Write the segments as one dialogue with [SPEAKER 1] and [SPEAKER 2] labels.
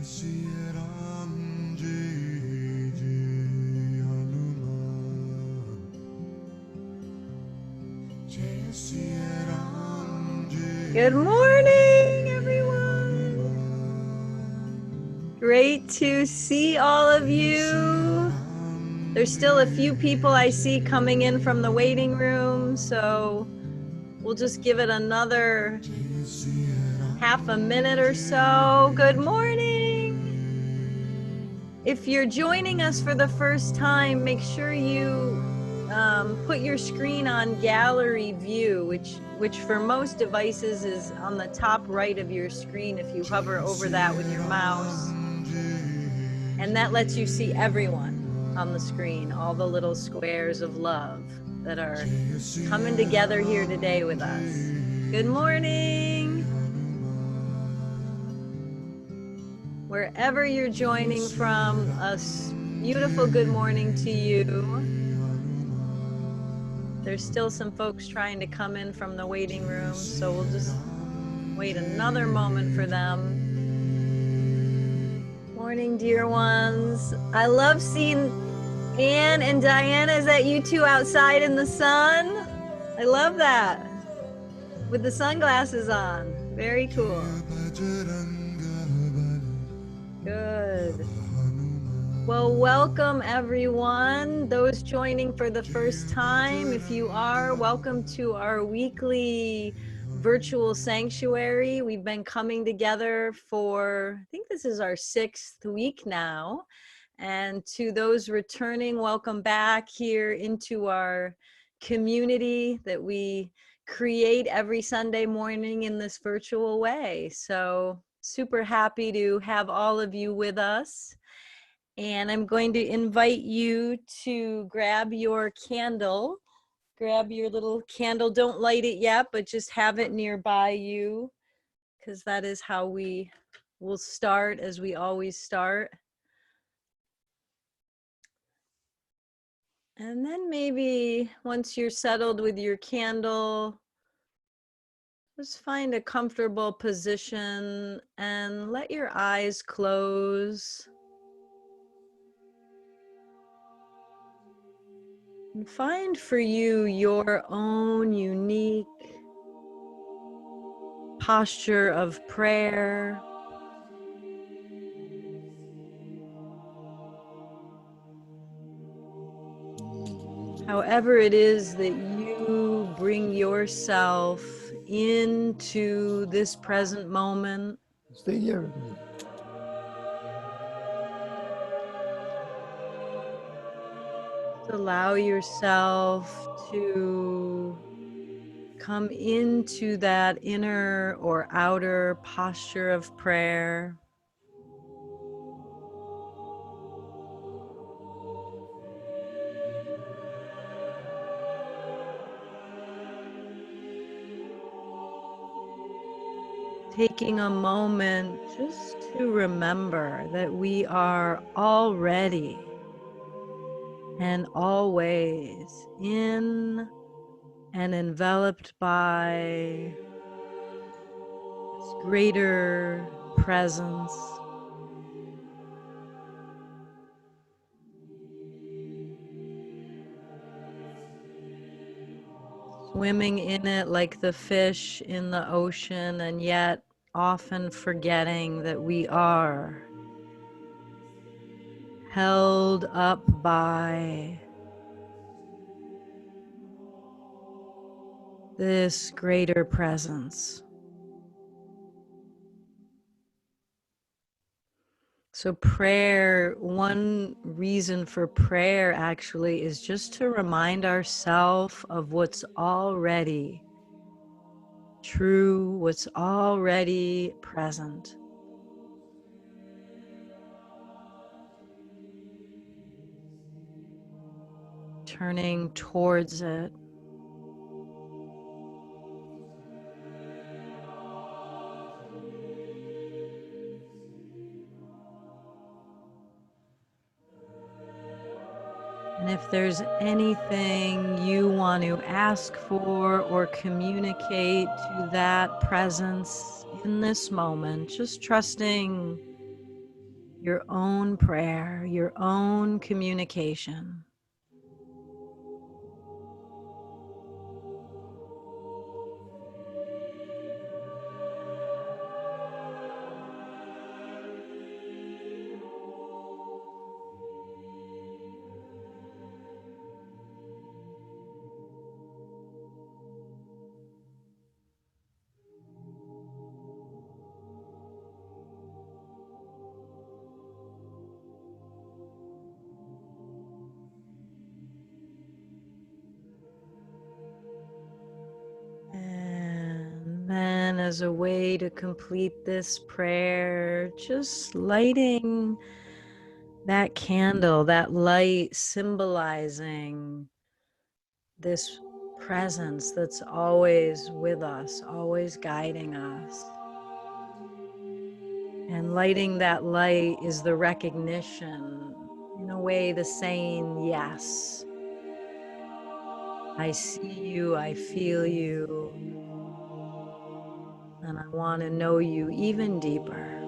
[SPEAKER 1] Siya Ram, Jai Jai Hanuman. Jai Siya Ram, Jai. Good morning, everyone. Great to see all of you. There's still a few people I see coming in from the waiting room, so we'll just give it another half a minute or so. Good morning. If you're joining us for the first time, make sure you put your screen on gallery view, which for most devices is on the top right of your screen if you hover over that with your mouse. And that lets you see everyone on the screen, all the little squares of love that are coming together here today with us. Good morning. Wherever you're joining from, a beautiful good morning to you. There's still some folks trying to come in from the waiting room, so we'll just wait another moment for them. Morning, dear ones. I love seeing Anne and Diana. Is that you two outside in the sun? I love that. With the sunglasses on. Very cool. Good. Well, welcome everyone. Those joining for the first time, if you are, welcome to our weekly virtual sanctuary. We've been coming together for, I think this is our 6th week now. And to those returning, welcome back here into our community that we create every Sunday morning in this virtual way. So super happy to have all of you with us. And I'm going to invite you to grab your candle. Grab your little candle. Don't light it yet, but just have it nearby you, because that is how we will start, as we always start. And then maybe once you're settled with your candle, just find a comfortable position and let your eyes close. And find for you your own unique posture of prayer. However it is that you bring yourself into this present moment.
[SPEAKER 2] Stay here.
[SPEAKER 1] Allow yourself to come into that inner or outer posture of prayer. Taking a moment just to remember that we are already and always in and enveloped by this greater presence. Swimming in it like the fish in the ocean, and yet often forgetting that we are held up by this greater presence. So prayer, one reason for prayer actually is just to remind ourselves of what's already true, what's already present. Turning towards it. And if there's anything you want to ask for or communicate to that presence in this moment, just trusting your own prayer, your own communication. And then, as a way to complete this prayer, just lighting that candle, that light symbolizing this presence that's always with us, always guiding us. And lighting that light is the recognition, in a way, the saying, yes, I see you, I feel you, and I want to know you even deeper.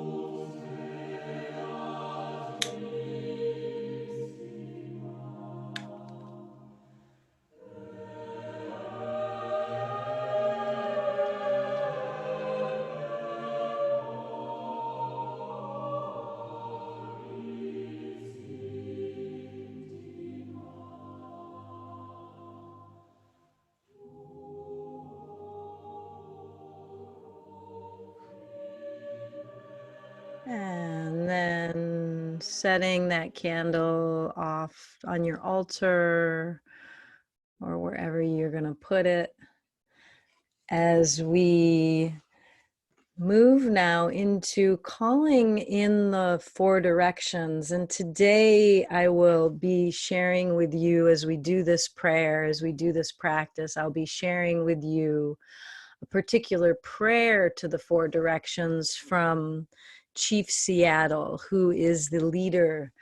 [SPEAKER 1] And then setting that candle off on your altar or wherever you're going to put it. As we move now into calling in the 4 directions. And today I will be sharing with you, as we do this prayer, as we do this practice, I'll be sharing with you a particular prayer to the 4 directions from Chief Seattle, who is the leader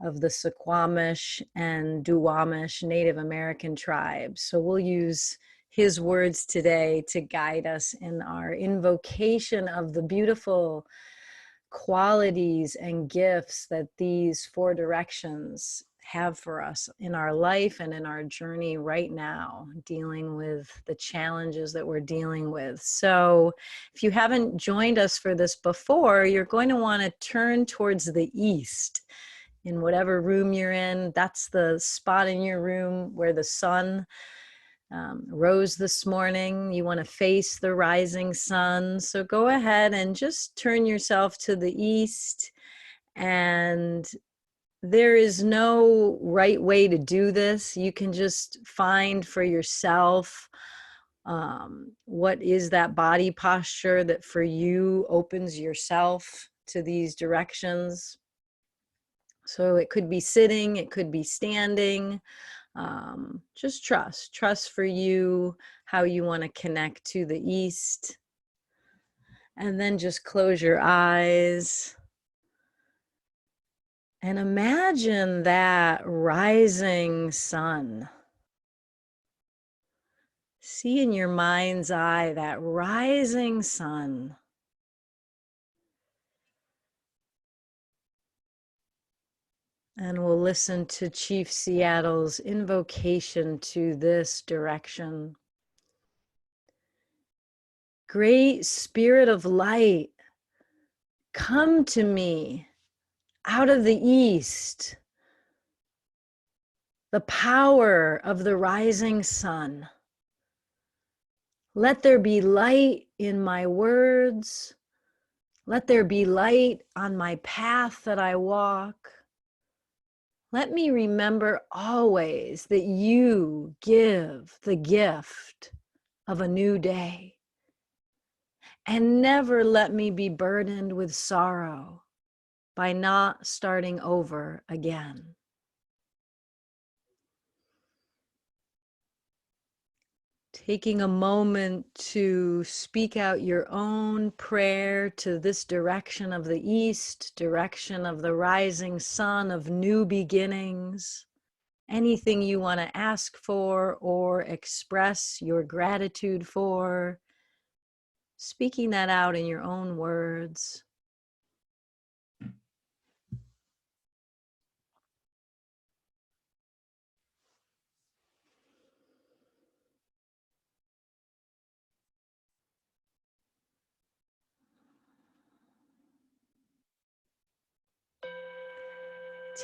[SPEAKER 1] of the Suquamish and Duwamish Native American tribes. So we'll use his words today to guide us in our invocation of the beautiful qualities and gifts that these 4 directions have for us in our life and in our journey right now, dealing with the challenges that we're dealing with. So if you haven't joined us for this before, you're going to want to turn towards the east in whatever room you're in. That's the spot in your room where the sun rose this morning. You want to face the rising sun. So go ahead and just turn yourself to the east. And there is no right way to do this. You can just find for yourself what is that body posture that for you opens yourself to these directions. So it could be sitting, it could be standing. Just trust for you, how you want to connect to the east. And then just close your eyes and imagine that rising sun. See in your mind's eye that rising sun. And we'll listen to Chief Seattle's invocation to this direction. Great Spirit of light, come to me out of the east, the power of the rising sun. Let there be light in my words. Let there be light on my path that I walk. Let me remember always that you give the gift of a new day. And never let me be burdened with sorrow by not starting over again. Taking a moment to speak out your own prayer to this direction of the east, direction of the rising sun of new beginnings. Anything you want to ask for or express your gratitude for, speaking that out in your own words.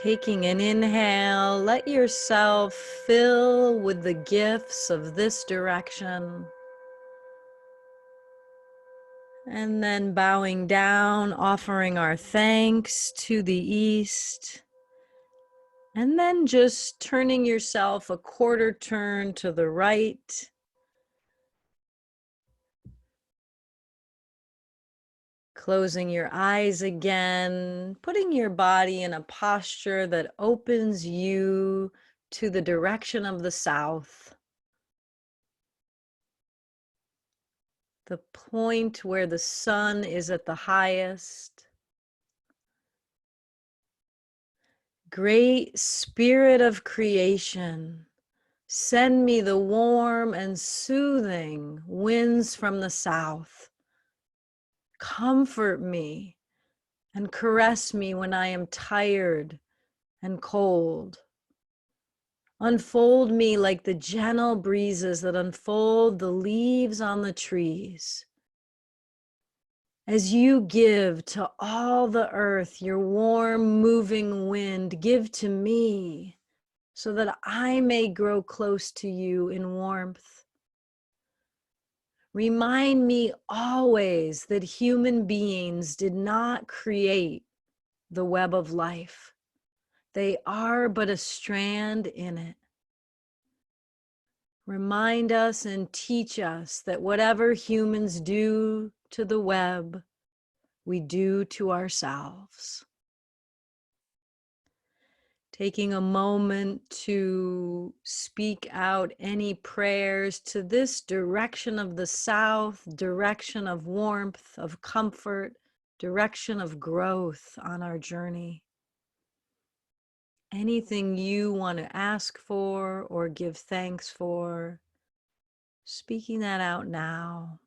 [SPEAKER 1] Taking an inhale, let yourself fill with the gifts of this direction. And then bowing down, offering our thanks to the east. And then just turning yourself a quarter turn to the right. Closing your eyes again, putting your body in a posture that opens you to the direction of the south. The point where the sun is at the highest. Great Spirit of creation, send me the warm and soothing winds from the south. Comfort me and caress me when I am tired and cold. Unfold me like the gentle breezes that unfold the leaves on the trees. As you give to all the earth your warm, moving wind, give to me so that I may grow close to you in warmth. Remind me always that human beings did not create the web of life. They are but a strand in it. Remind us and teach us that whatever humans do to the web, we do to ourselves. Taking a moment to speak out any prayers to this direction of the south, direction of warmth, of comfort, direction of growth on our journey. Anything you want to ask for or give thanks for, speaking that out now.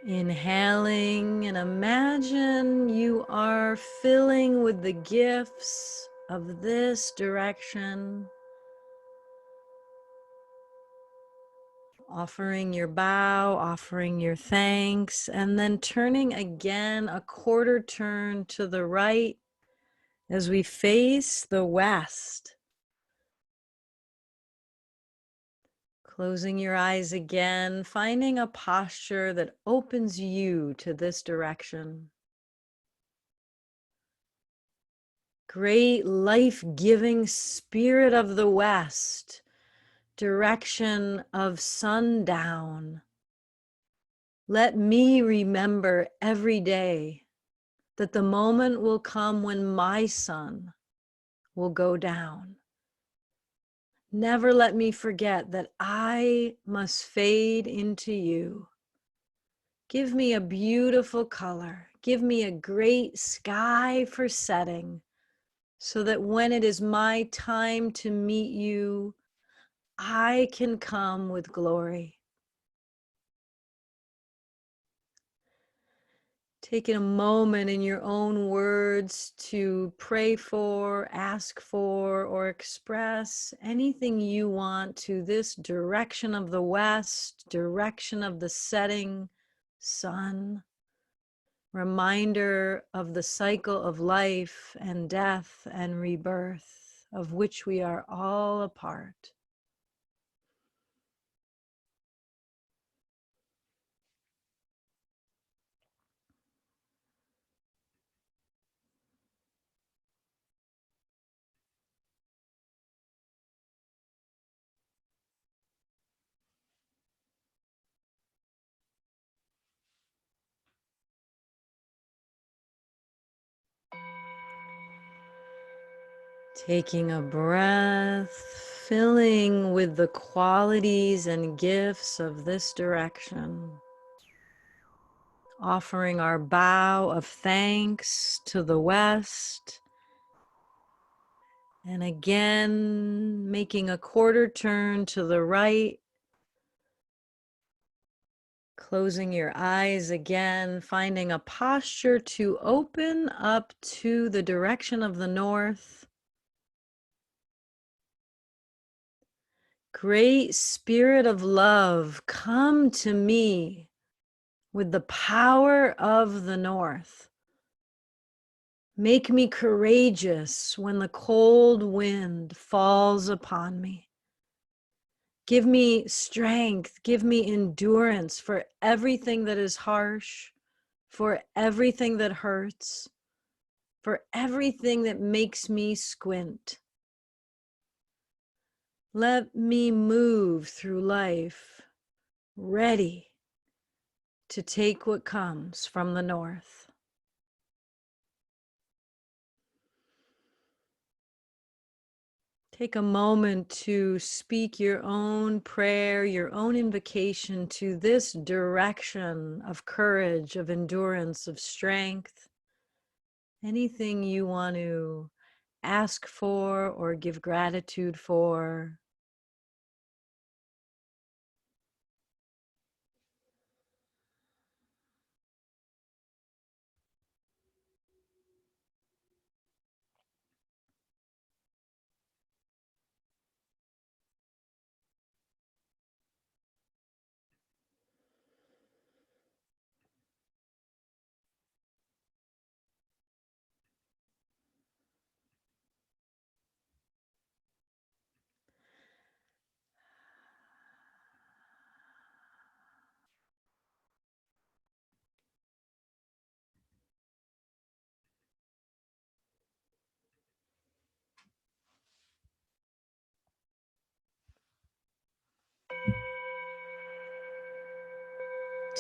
[SPEAKER 1] Inhaling, and imagine you are filling with the gifts of this direction. Offering your bow, offering your thanks, and then turning again a quarter turn to the right as we face the west. Closing your eyes again, finding a posture that opens you to this direction. Great life-giving Spirit of the West, direction of sundown. Let me remember every day that the moment will come when my sun will go down. Never let me forget that I must fade into you. Give me a beautiful color. Give me a great sky for setting, so that when it is my time to meet you, I can come with glory. Taking a moment in your own words to pray for, ask for, or express anything you want to this direction of the west, direction of the setting sun. Reminder of the cycle of life and death and rebirth, of which we are all a part. Taking a breath, filling with the qualities and gifts of this direction. Offering our bow of thanks to the west. And again, making a quarter turn to the right. Closing your eyes again, finding a posture to open up to the direction of the north. Great Spirit of love, come to me with the power of the north. Make me courageous when the cold wind falls upon me. Give me strength, give me endurance for everything that is harsh, for everything that hurts, for everything that makes me squint. Let me move through life ready to take what comes from the north. Take a moment to speak your own prayer, your own invocation to this direction of courage, of endurance, of strength. Anything you want to ask for or give gratitude for.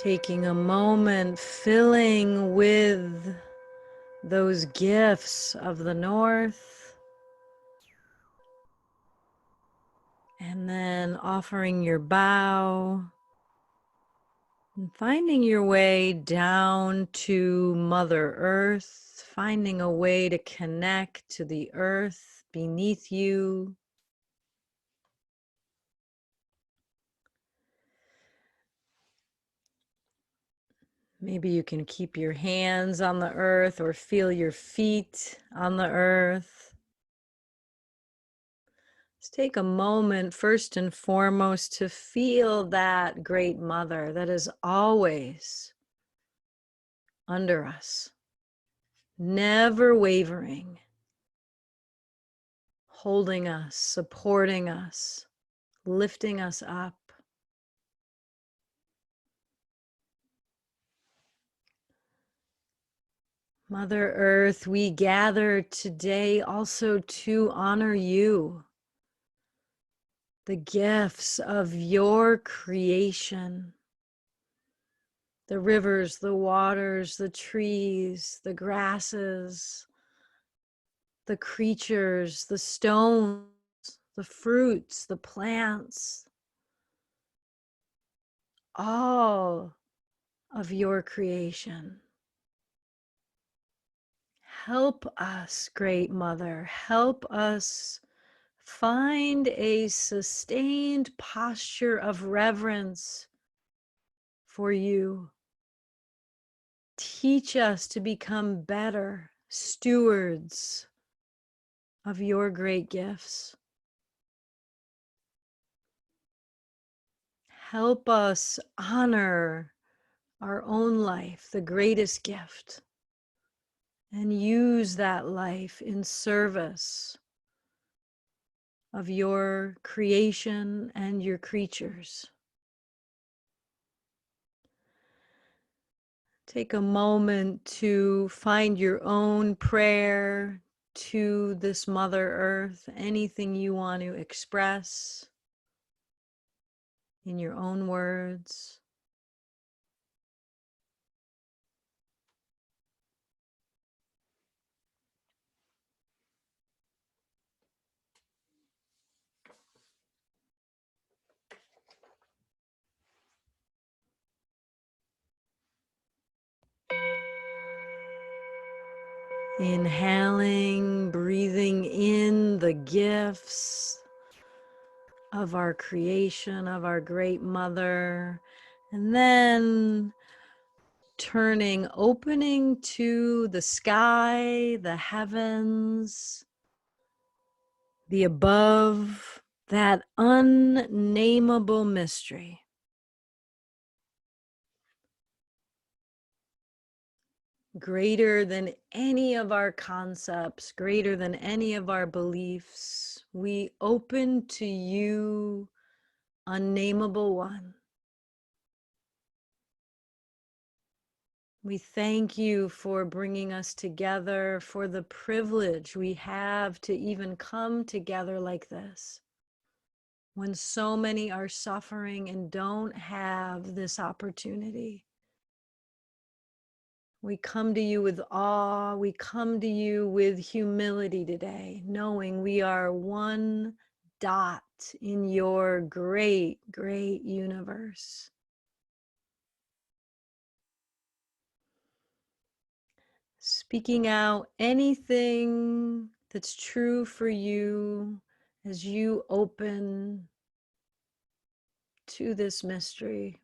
[SPEAKER 1] Taking a moment, filling with those gifts of the north, and then offering your bow and finding your way down to Mother Earth, finding a way to connect to the earth beneath you. Maybe you can keep your hands on the earth or feel your feet on the earth. Let's take a moment first and foremost to feel that great mother that is always under us, never wavering, holding us, supporting us, lifting us up. Mother Earth, we gather today also to honor you, the gifts of your creation, the rivers, the waters, the trees, the grasses, the creatures, the stones, the fruits, the plants, all of your creation. Help us, Great Mother, help us find a sustained posture of reverence for you. Teach us to become better stewards of your great gifts. Help us honor our own life, the greatest gift, and use that life in service of your creation and your creatures. Take a moment to find your own prayer to this Mother Earth, anything you want to express in your own words. Inhaling, breathing in the gifts of our creation, of our great mother, And then opening to the sky, the heavens, the above, that unnameable mystery. Greater than any of our concepts, greater than any of our beliefs. We open to you, unnameable one. We thank you for bringing us together, for the privilege we have to even come together like this, when so many are suffering and don't have this opportunity. We come to you with awe. We come to you with humility today, knowing we are one dot in your great, great universe. Speaking out anything that's true for you as you open to this mystery.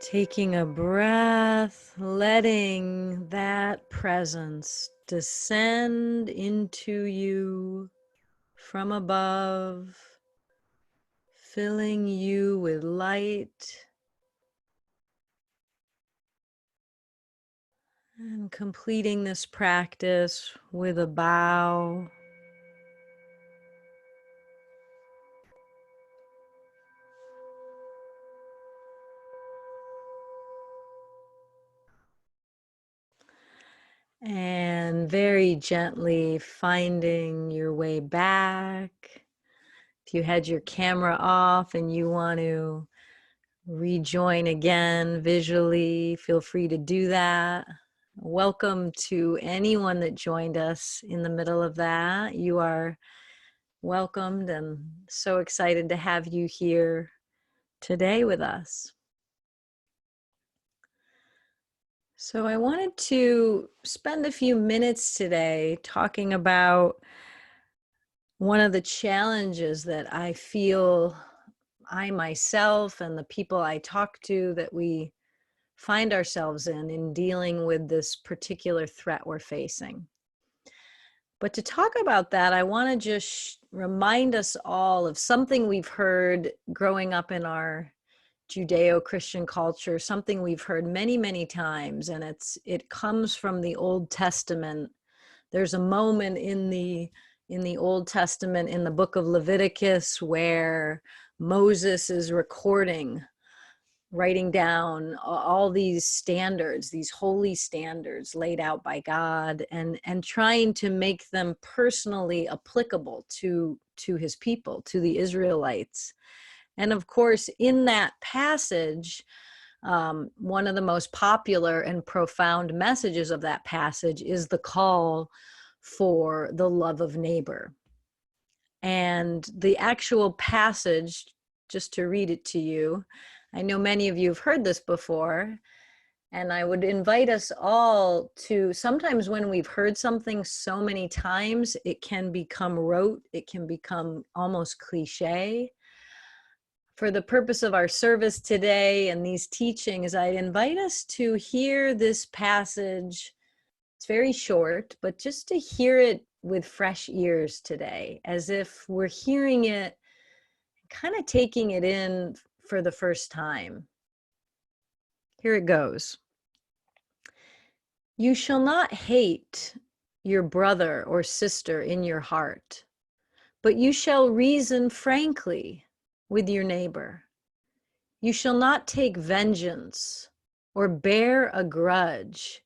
[SPEAKER 1] Taking a breath, letting that presence descend into you from above, filling you with light, and completing this practice with a bow. And very gently finding your way back. If you had your camera off and you want to rejoin again visually, feel free to do that. Welcome to anyone that joined us in the middle of that. You are welcomed and so excited to have you here today with us. So I wanted to spend a few minutes today talking about one of the challenges that I feel I myself and the people I talk to that we find ourselves in dealing with this particular threat we're facing. But to talk about that, I want to just remind us all of something we've heard growing up in our Judeo-Christian culture, something we've heard many, many times, and it comes from the Old Testament. There's a moment in the Old Testament, in the book of Leviticus, where Moses is writing down all these standards, these holy standards laid out by God, and trying to make them personally applicable to his people, to the Israelites. And of course, in that passage, one of the most popular and profound messages of that passage is the call for the love of neighbor. And the actual passage, just to read it to you, I know many of you have heard this before, and I would invite us all to, sometimes when we've heard something so many times, it can become rote, it can become almost cliche. For the purpose of our service today and these teachings, I'd invite us to hear this passage. It's very short, but just to hear it with fresh ears today, as if we're hearing it, kind of taking it in for the first time. Here it goes. You shall not hate your brother or sister in your heart, but you shall reason frankly with your neighbor. You shall not take vengeance or bear a grudge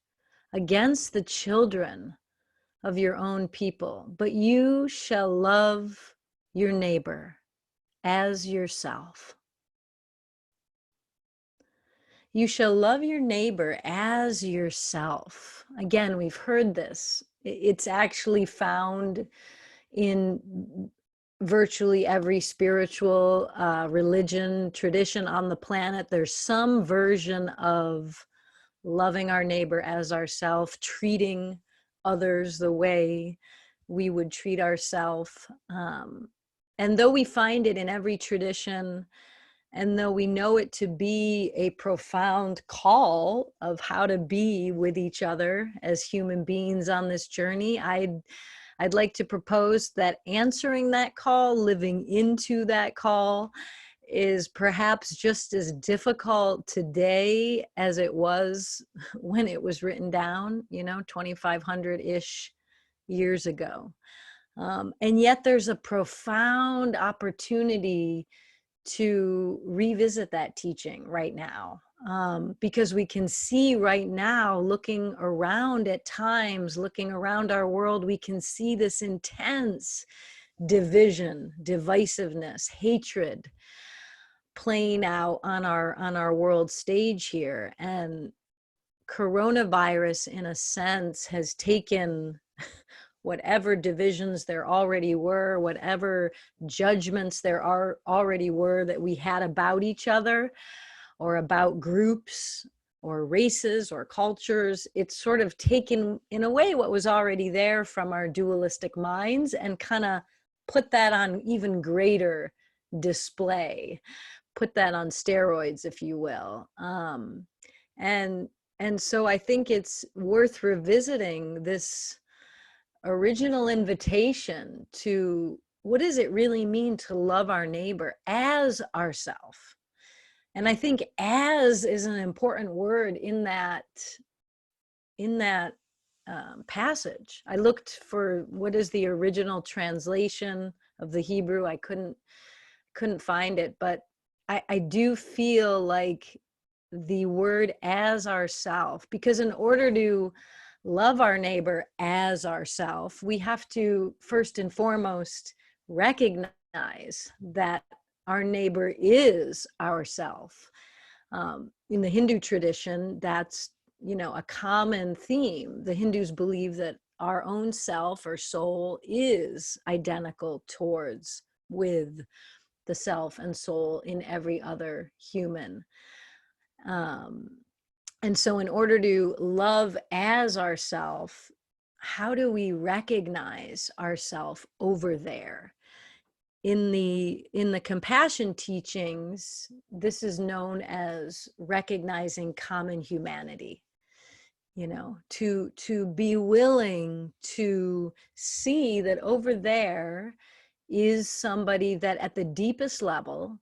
[SPEAKER 1] against the children of your own people, but you shall love your neighbor as yourself. You shall love your neighbor as yourself. Again, we've heard this. It's actually found in virtually every spiritual religion, tradition on the planet, there's some version of loving our neighbor as ourself, treating others the way we would treat ourselves. And though we find it in every tradition, and though we know it to be a profound call of how to be with each other as human beings on this journey, I'd like to propose that answering that call, living into that call, is perhaps just as difficult today as it was when it was written down, 2,500-ish years ago. And yet there's a profound opportunity to revisit that teaching right now, because we can see right now, looking around at times, looking around our world, we can see this intense division, divisiveness, hatred playing out on our world stage here. And coronavirus, in a sense, has taken whatever divisions there already were, whatever judgments there already were that we had about each other or about groups or races or cultures. It's sort of taken, in a way, what was already there from our dualistic minds and kind of put that on even greater display, put that on steroids, if you will. And so I think it's worth revisiting this original invitation to what does it really mean to love our neighbor as ourself. And I think "as" is an important word in that passage. I looked for what is the original translation of the Hebrew. I couldn't find it, but I do feel like the word "as ourself," because in order to love our neighbor as ourself, we have to first and foremost recognize that our neighbor is ourself. In the Hindu tradition, that's, a common theme. The Hindus believe that our own self or soul is identical towards with the self and soul in every other human. And so in order to love as ourself, how do we recognize ourself over there? In the compassion teachings, this is known as recognizing common humanity. To be willing to see that over there is somebody that at the deepest level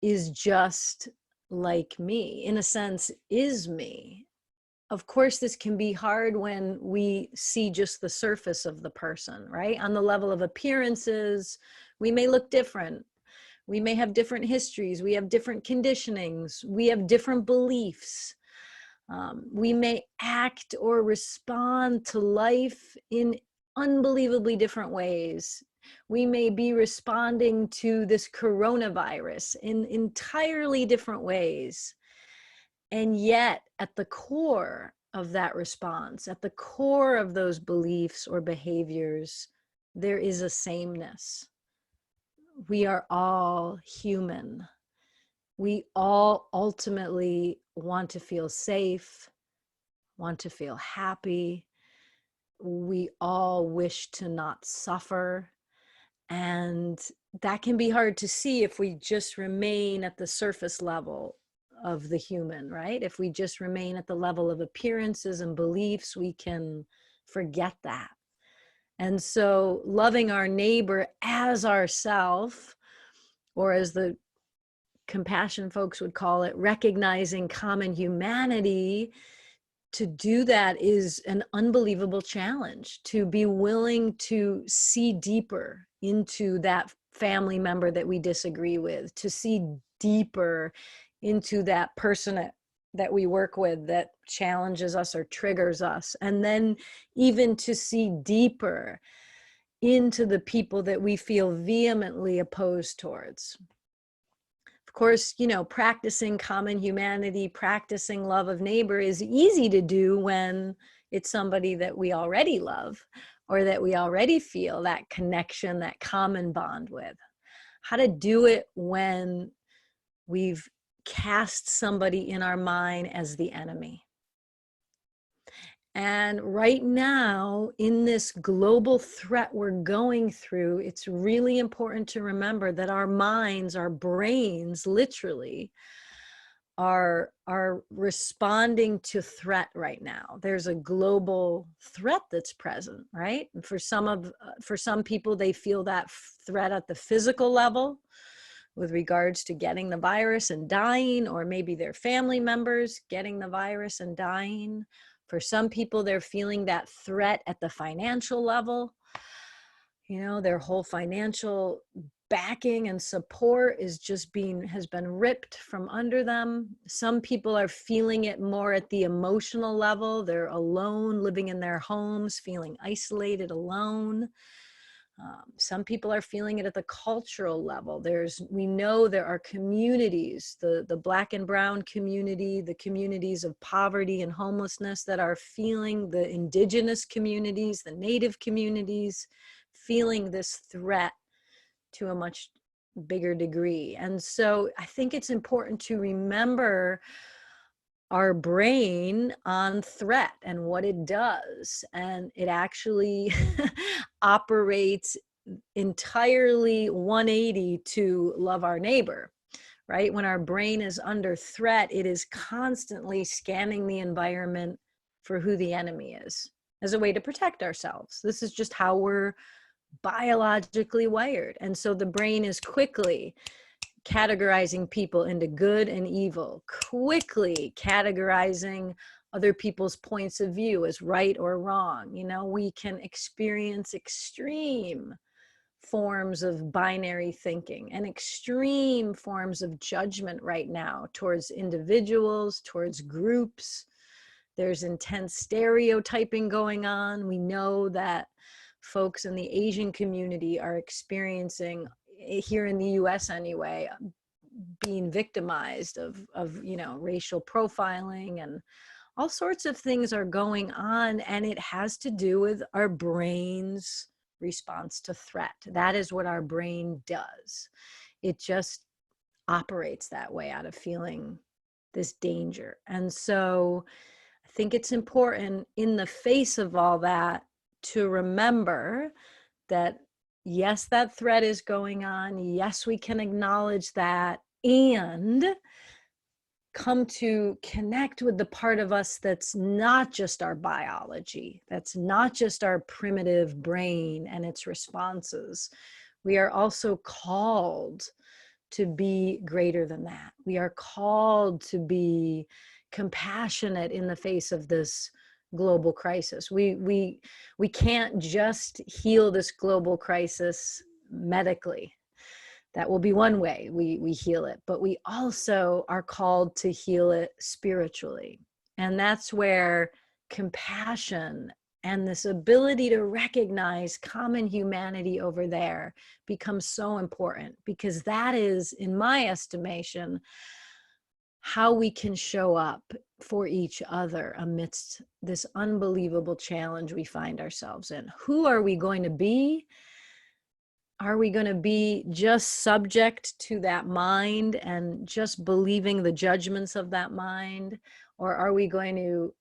[SPEAKER 1] is just like me, in a sense, is me. Of course, this can be hard when we see just the surface of the person, right? On the level of appearances, we may look different. We may have different histories. We have different conditionings. We have different beliefs. We may act or respond to life in unbelievably different ways. We may be responding to this coronavirus in entirely different ways. And yet, at the core of that response, at the core of those beliefs or behaviors, there is a sameness. We are all human. We all ultimately want to feel safe, want to feel happy. We all wish to not suffer. And that can be hard to see if we just remain at the surface level of the human, right? If we just remain at the level of appearances and beliefs, we can forget that. And so loving our neighbor as ourself, or as the compassion folks would call it, recognizing common humanity, to do that is an unbelievable challenge. To be willing to see deeper into that family member that we disagree with, to see deeper into that person that we work with that challenges us or triggers us, and then even to see deeper into the people that we feel vehemently opposed towards. Of course, practicing common humanity, practicing love of neighbor is easy to do when it's somebody that we already love, or that we already feel that connection, that common bond with. How to do it when we've cast somebody in our mind as the enemy. And right now, in this global threat we're going through, it's really important to remember that our minds, our brains, literally, are responding to threat right now. There's a global threat that's present, right? And for some people, they feel that threat at the physical level with regards to getting the virus and dying, or maybe their family members getting the virus and dying. For some people, they're feeling that threat at the financial level. You know, their whole financial backing and support has been ripped from under them. Some people are feeling it more at the emotional level. They're alone, living in their homes, feeling isolated, alone. Some people are feeling it at the cultural level. We know there are communities, the Black and Brown community, the communities of poverty and homelessness that are feeling, the indigenous communities, the Native communities, feeling this threat to a much bigger degree. And so I think it's important to remember our brain on threat and what it does. And it actually operates entirely 180 to love our neighbor, right? When our brain is under threat, it is constantly scanning the environment for who the enemy is as a way to protect ourselves. This is just how we're biologically wired. And so the brain is quickly categorizing people into good and evil, quickly categorizing other people's points of view as right or wrong. You know, we can experience extreme forms of binary thinking and extreme forms of judgment right now towards individuals, towards groups. There's intense stereotyping going on. We know that folks in the Asian community are experiencing, here in the US anyway, being victimized of racial profiling, and all sorts of things are going on, and it has to do with our brain's response to threat. That is what our brain does. It just operates that way out of feeling this danger. And so I think it's important in the face of all that to remember that yes, that threat is going on. Yes, we can acknowledge that and come to connect with the part of us that's not just our biology, that's not just our primitive brain and its responses. We are also called to be greater than that. We are called to be compassionate in the face of this global crisis. We can't just heal this global crisis medically. That will be one way we heal it, but we also are called to heal it spiritually. And that's where compassion and this ability to recognize common humanity over there becomes so important, because that is, in my estimation, how we can show up for each other amidst this unbelievable challenge we find ourselves in. Who are we going to be? Are we going to be just subject to that mind and just believing the judgments of that mind? Or are we going to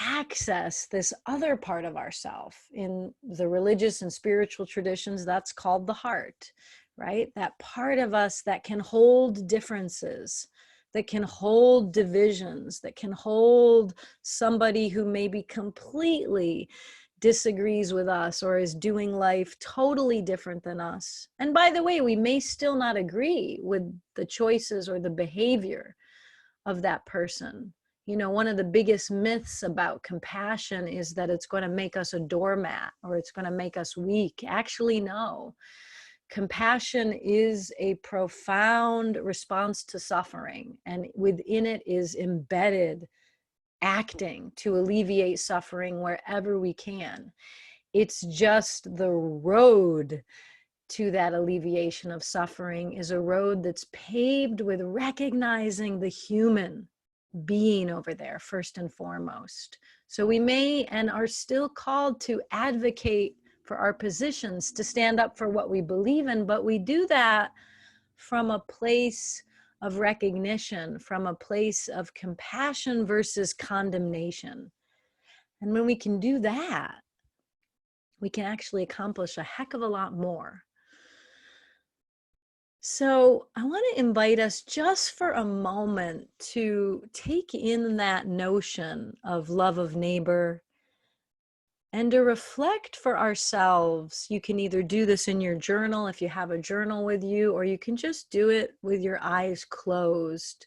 [SPEAKER 1] access this other part of ourself? In the religious and spiritual traditions, that's called the heart, right? That part of us that can hold differences, that can hold divisions, that can hold somebody who may be completely disagrees with us or is doing life totally different than us. And by the way, we may still not agree with the choices or the behavior of that person. You know, one of the biggest myths about compassion is that it's going to make us a doormat or it's going to make us weak. Actually, no. Compassion is a profound response to suffering, and within it is embedded acting to alleviate suffering wherever we can. It's just the road to that alleviation of suffering is a road that's paved with recognizing the human being over there first and foremost. So we may and are still called to advocate for our positions, to stand up for what we believe in, but we do that from a place of recognition, from a place of compassion versus condemnation. And when we can do that, we can actually accomplish a heck of a lot more. So I want to invite us just for a moment to take in that notion of love of neighbor and to reflect for ourselves. You can either do this in your journal if you have a journal with you, or you can just do it with your eyes closed.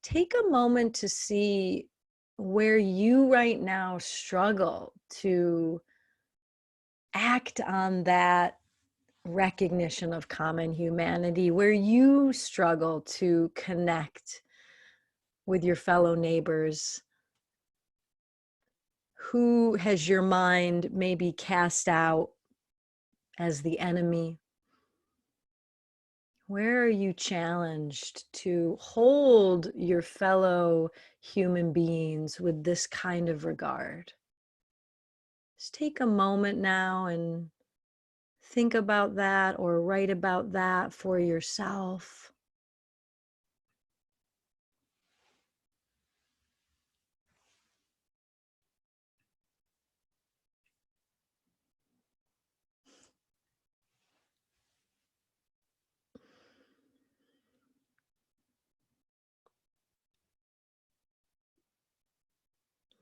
[SPEAKER 1] Take a moment to see where you right now struggle to act on that recognition of common humanity, where you struggle to connect with your fellow neighbors. Who has your mind maybe cast out as the enemy? Where are you challenged to hold your fellow human beings with this kind of regard? Just take a moment now and think about that, or write about that for yourself.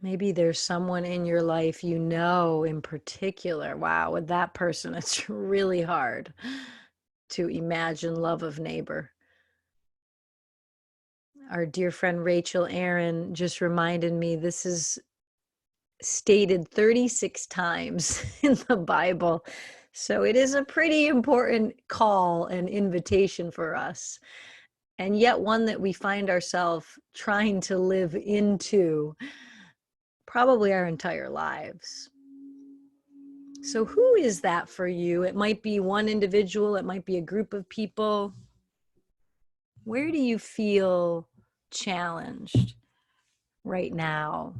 [SPEAKER 1] Maybe there's someone in your life you know in particular. Wow, with that person, it's really hard to imagine love of neighbor. Our dear friend Rachel Aaron just reminded me this is stated 36 times in the Bible. So it is a pretty important call and invitation for us, and yet one that we find ourselves trying to live into probably our entire lives. So who is that for you? It might be one individual, it might be a group of people. Where do you feel challenged right now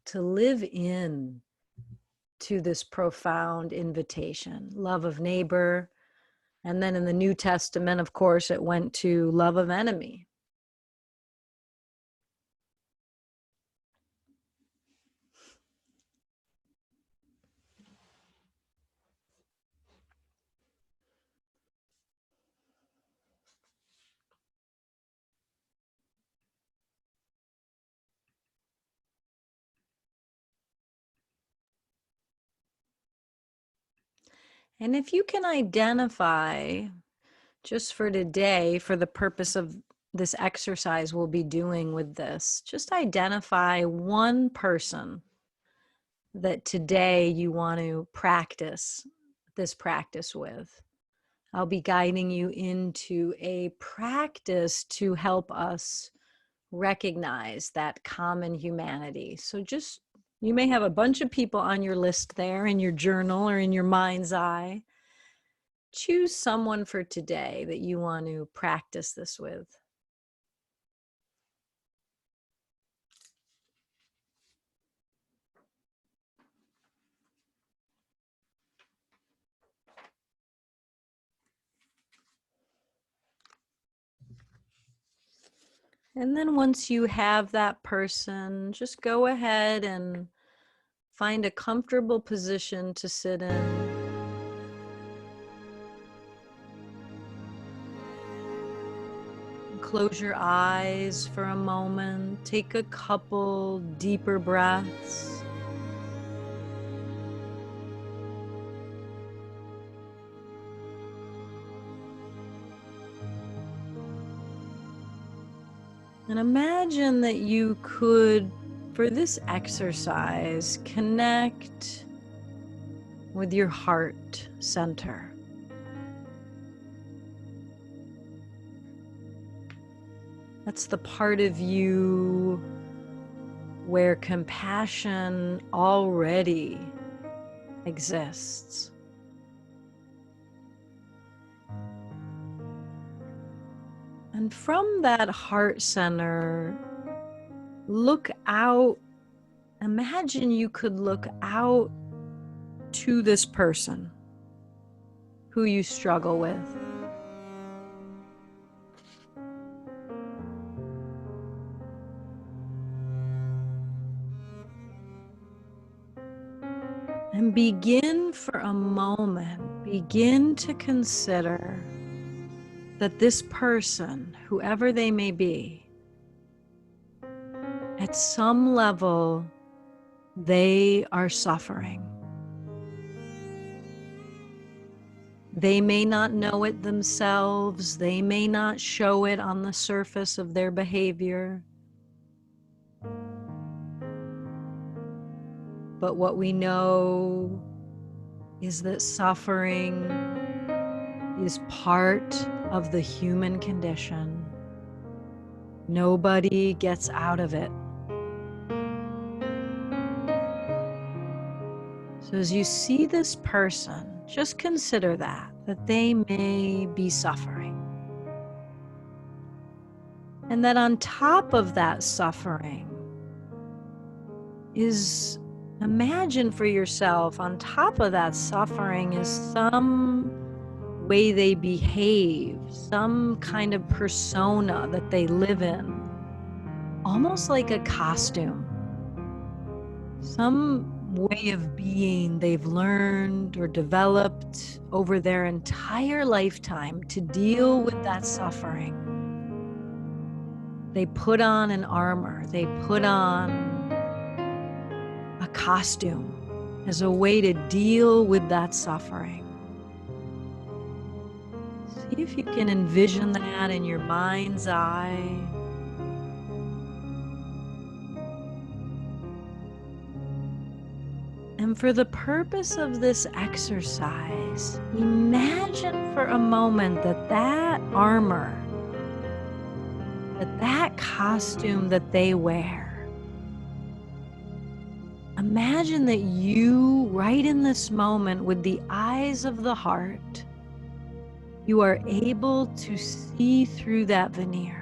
[SPEAKER 1] to live in to this profound invitation, love of neighbor? And then in the New Testament, of course, it went to love of enemy. And if you can identify, just for today, for the purpose of this exercise we'll be doing with this, just identify one person that today you want to practice this practice with. I'll be guiding you into a practice to help us recognize that common humanity. So just, you may have a bunch of people on your list there in your journal or in your mind's eye. Choose someone for today that you want to practice this with. And then once you have that person, just go ahead and find a comfortable position to sit in. Close your eyes for a moment. Take a couple deeper breaths. And imagine that you could, for this exercise, connect with your heart center. That's the part of you where compassion already exists. And from that heart center, look out. Imagine you could look out to this person who you struggle with. And begin for a moment, begin to consider that this person, whoever they may be, at some level, they are suffering. They may not know it themselves. They may not show it on the surface of their behavior. But what we know is that suffering is part of the human condition. Nobody gets out of it. So as you see this person, just consider that they may be suffering. And that on top of that suffering is, imagine for yourself, on top of that suffering is some way they behave, some kind of persona that they live in, almost like a costume, some way of being they've learned or developed over their entire lifetime to deal with that suffering. They put on an armor, they put on a costume as a way to deal with that suffering. See if you can envision that in your mind's eye. And for the purpose of this exercise, imagine for a moment that armor, that costume that they wear, imagine that you, right in this moment, with the eyes of the heart, you are able to see through that veneer.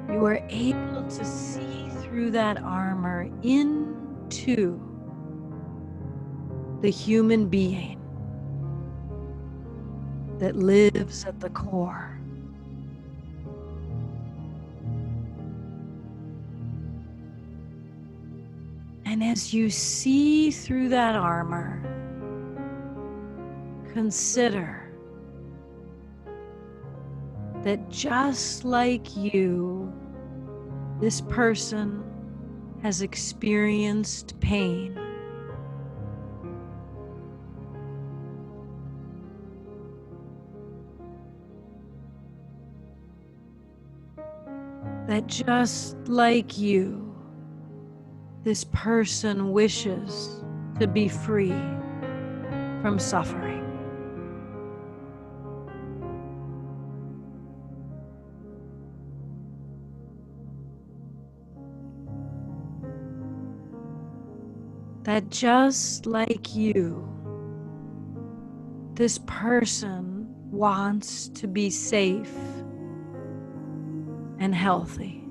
[SPEAKER 1] You are able to see through that armor into the human being that lives at the core. And as you see through that armor, consider that just like you, this person has experienced pain. That just like you, this person wishes to be free from suffering. That just like you, this person wants to be safe and healthy.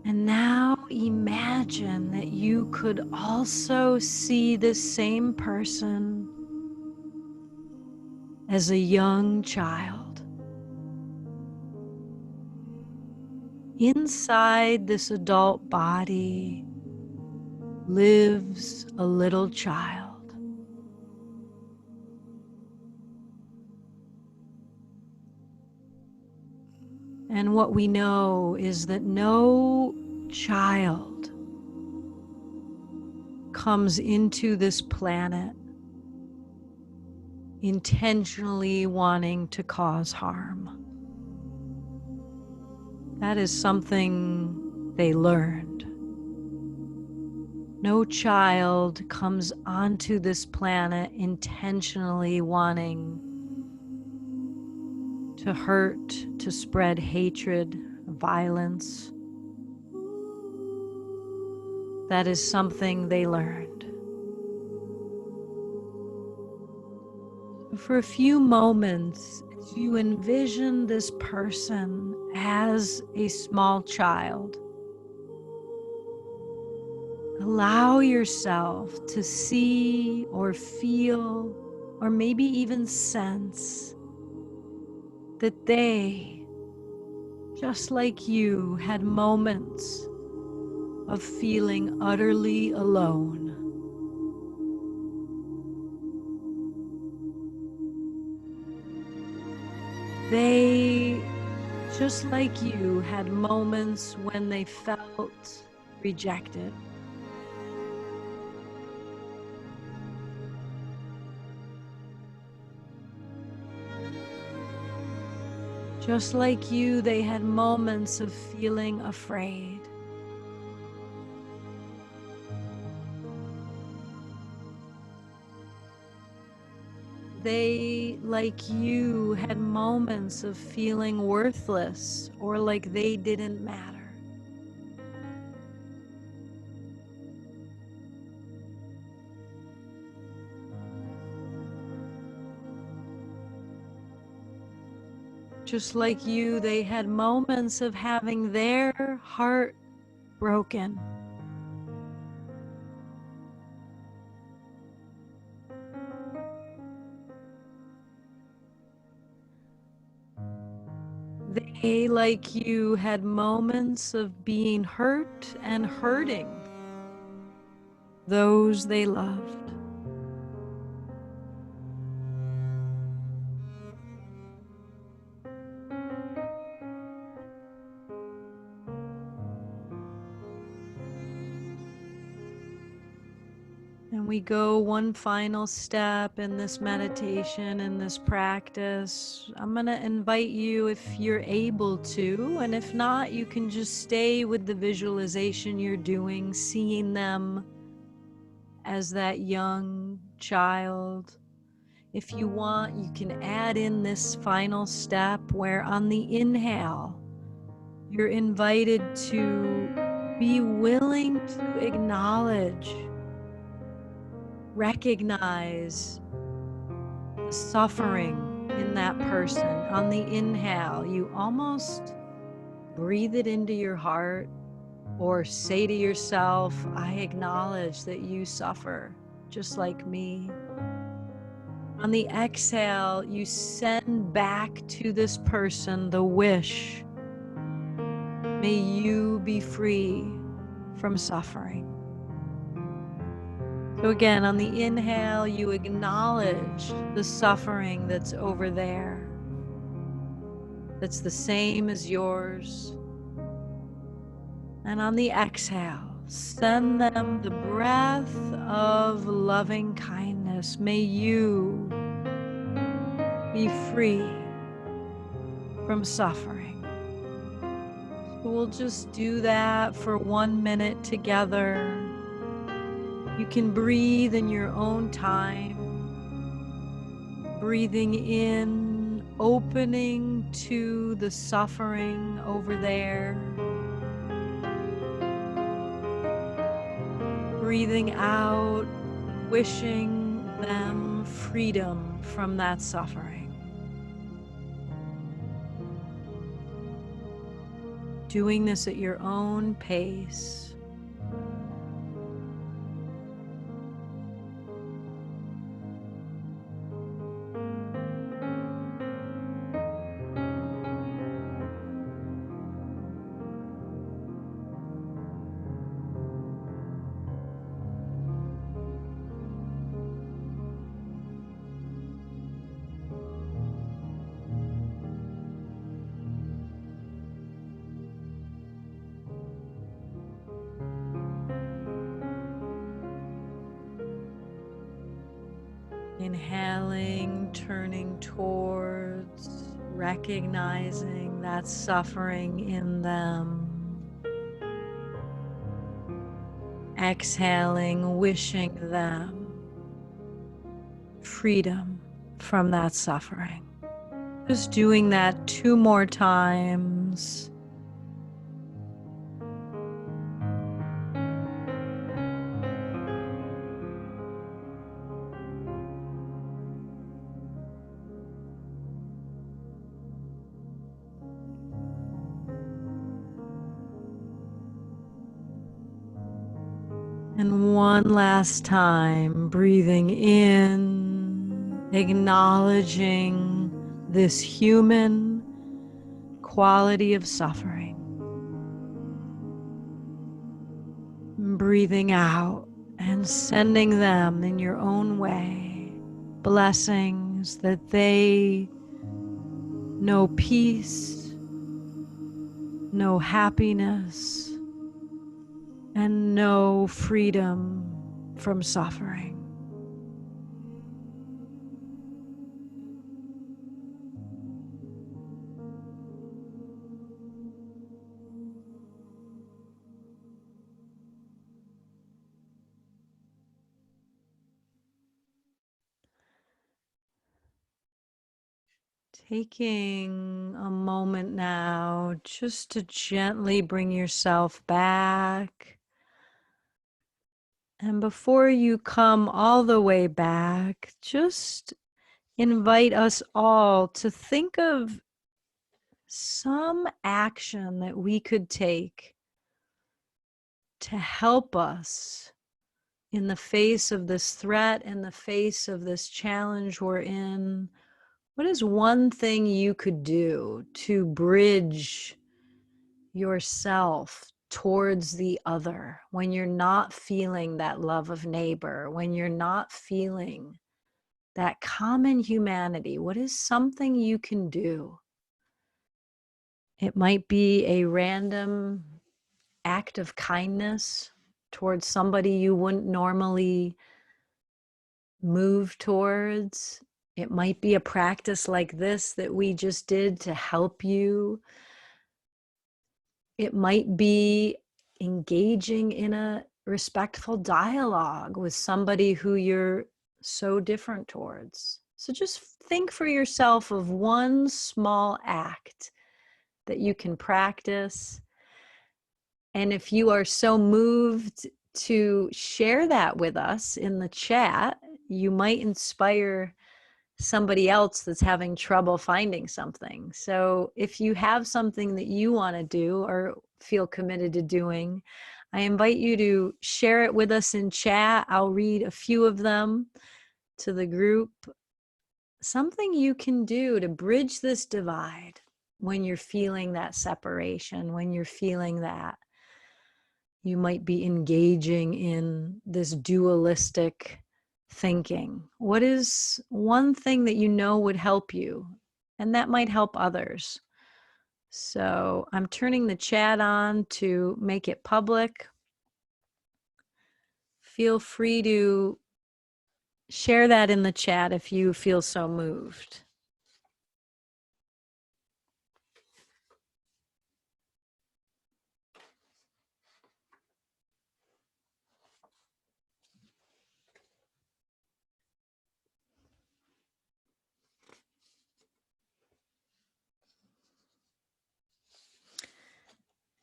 [SPEAKER 1] And now imagine that you could also see this same person as a young child. Inside this adult body lives a little child. And what we know is that no child comes into this planet intentionally wanting to cause harm. That is something they learned. No child comes onto this planet intentionally wanting to hurt, to spread hatred, violence. That is something they learned. For a few moments, as you envision this person as a small child, allow yourself to see or feel or maybe even sense that they, just like you, had moments of feeling utterly alone. They, just like you, had moments when they felt rejected. Just like you, they had moments of feeling afraid. They, like you, had moments of feeling worthless or like they didn't matter. Just like you, they had moments of having their heart broken. They, like you, had moments of being hurt and hurting those they loved. And we go one final step in this meditation, in this practice. I'm going to invite you, if you're able to, and if not, you can just stay with the visualization you're doing, seeing them as that young child. If you want, you can add in this final step where on the inhale, you're invited to be willing to acknowledge, recognize the suffering in that person. On the inhale, you almost breathe it into your heart or say to yourself, I acknowledge that you suffer just like me. On the exhale, you send back to this person the wish, may you be free from suffering. So again, on the inhale, you acknowledge the suffering that's over there, that's the same as yours. And on the exhale, send them the breath of loving kindness. May you be free from suffering. So we'll just do that for 1 minute together. You can breathe in your own time, breathing in, opening to the suffering over there. Breathing out, wishing them freedom from that suffering. Doing this at your own pace. Inhaling, turning towards, recognizing that suffering in them. Exhaling, wishing them freedom from that suffering. Just doing that 2 more times. And one last time, breathing in, acknowledging this human quality of suffering. Breathing out and sending them in your own way blessings that they know peace, know happiness, and know freedom from suffering. Taking a moment now just to gently bring yourself back. And before you come all the way back, just invite us all to think of some action that we could take to help us in the face of this threat, in the face of this challenge we're in. What is one thing you could do to bridge yourself towards the other when you're not feeling that love of neighbor, when you're not feeling that common humanity? What is something you can do? It might be a random act of kindness towards somebody you wouldn't normally move towards. It might be a practice like this that we just did to help you. It might be engaging in a respectful dialogue with somebody who you're so different towards. So just think for yourself of one small act that you can practice. And if you are so moved to share that with us in the chat, you might inspire somebody else that's having trouble finding something. So if you have something that you want to do or feel committed to doing, I invite you to share it with us in chat. I'll read a few of them to the group. Something you can do to bridge this divide when you're feeling that separation, when you're feeling that you might be engaging in this dualistic thinking. What is one thing that you know would help you? And that might help others. So I'm turning the chat on to make it public. Feel free to share that in the chat if you feel so moved.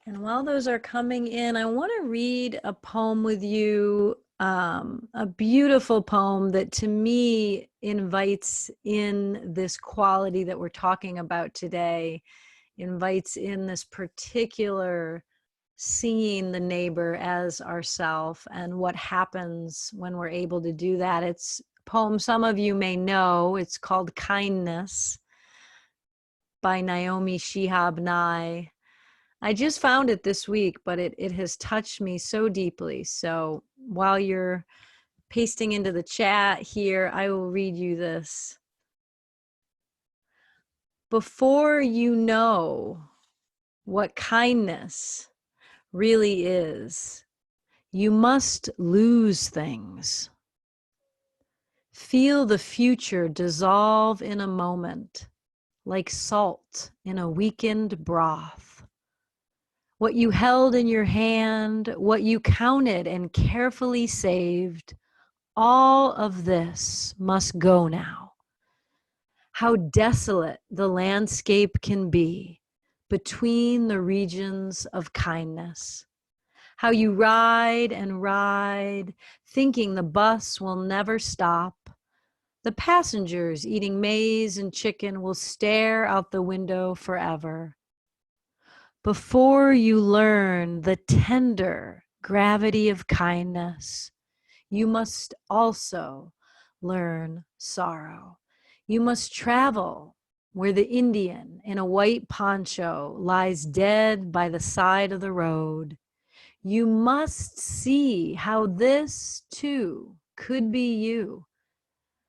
[SPEAKER 1] And while those are coming in, I want to read a poem with you, a beautiful poem that to me invites in this quality that we're talking about today, invites in this particular seeing the neighbor as ourself and what happens when we're able to do that. It's a poem some of you may know. It's called Kindness by Naomi Shihab Nye. I just found it this week, but it has touched me so deeply. So while you're pasting into the chat here, I will read you this. Before you know what kindness really is, you must lose things. Feel the future dissolve in a moment, like salt in a weakened broth. What you held in your hand, what you counted and carefully saved, all of this must go now. How desolate the landscape can be between the regions of kindness. How you ride and ride, thinking the bus will never stop. The passengers eating maize and chicken will stare out the window forever. Before you learn the tender gravity of kindness. You must also learn sorrow. You must travel where the Indian in a white poncho lies dead by the side of the road. You must see how this too could be you,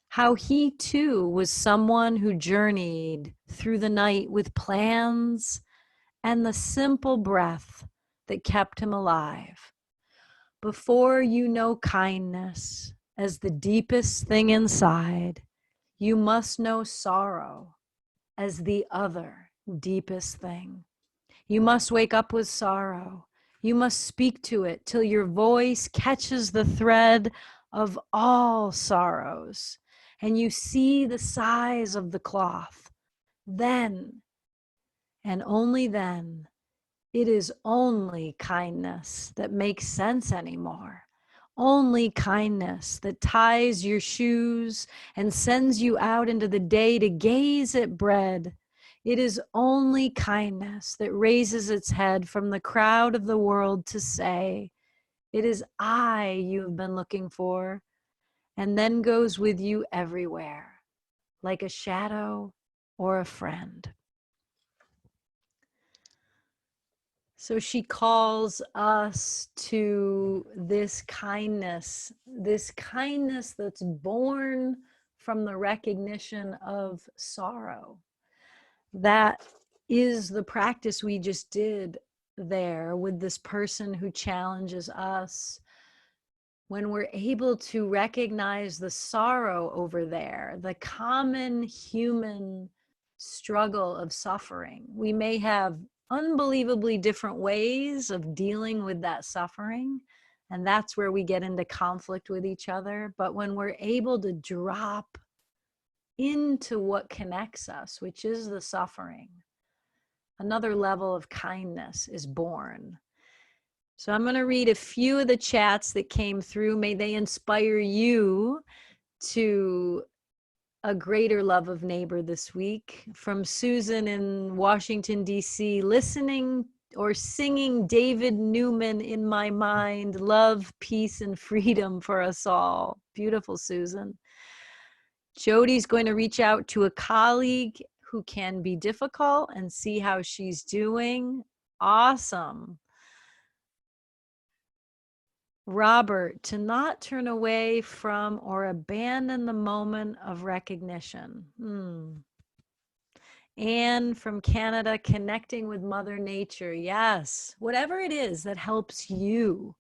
[SPEAKER 1] how he too was someone who journeyed through the night with plans and the simple breath that kept him alive. Before you know kindness as the deepest thing inside, you must know sorrow as the other deepest thing. You must wake up with sorrow. You must speak to it till your voice catches the thread of all sorrows and you see the size of the cloth. Then, and only then, it is only kindness that makes sense anymore. Only kindness that ties your shoes and sends you out into the day to gaze at bread. It is only kindness that raises its head from the crowd of the world to say, "It is I you have been looking for," and then goes with you everywhere, like a shadow or a friend. So she calls us to this kindness that's born from the recognition of sorrow. That is the practice we just did there with this person who challenges us. When we're able to recognize the sorrow over there, the common human struggle of suffering, we may have unbelievably different ways of dealing with that suffering. And that's where we get into conflict with each other. But when we're able to drop into what connects us, which is the suffering, another level of kindness is born. So I'm going to read a few of the chats that came through. May they inspire you to a greater love of neighbor this week. From Susan in Washington, D.C., listening or singing David Newman in my mind, love, peace, and freedom for us all. Beautiful, Susan. Jody's going to reach out to a colleague who can be difficult and see how she's doing. Awesome. Robert, to not turn away from or abandon the moment of recognition. Anne from Canada, connecting with Mother Nature. Yes, whatever it is that helps you,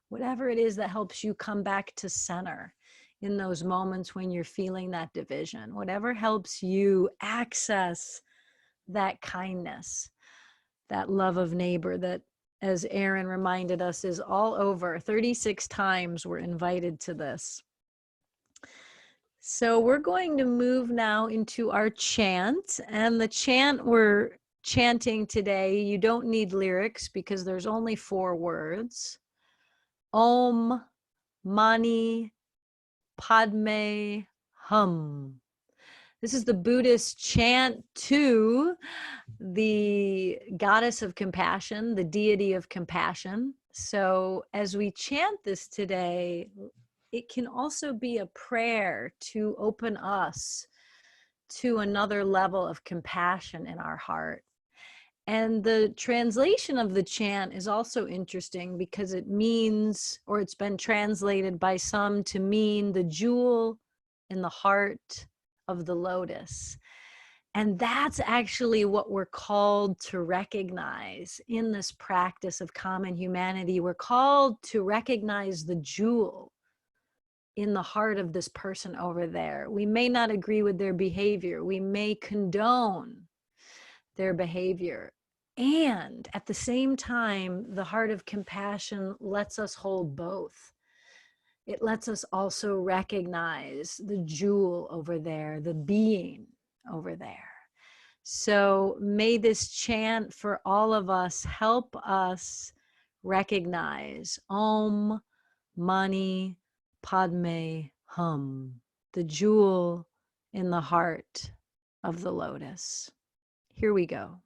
[SPEAKER 1] whatever it is that helps you come back to center in those moments when you're feeling that division, whatever helps you access that kindness, that love of neighbor that, as Aaron reminded us, is all over. 36 times we're invited to this. So we're going to move now into our chant. And the chant we're chanting today, you don't need lyrics because there's only 4 words. Om Mani Padme Hum. This is the Buddhist chant to the goddess of compassion, the deity of compassion. So as we chant this today, it can also be a prayer to open us to another level of compassion in our heart. And the translation of the chant is also interesting because it means, or it's been translated by some to mean the jewel in the heart of the lotus. And that's actually what we're called to recognize in this practice of common humanity. We're called to recognize the jewel in the heart of this person over there. We may not agree with their behavior. We may condone their behavior. And at the same time, the heart of compassion lets us hold both. It lets us also recognize the jewel over there, the being over there. So may this chant for all of us help us recognize Om Mani Padme Hum, the jewel in the heart of the lotus. Here we go.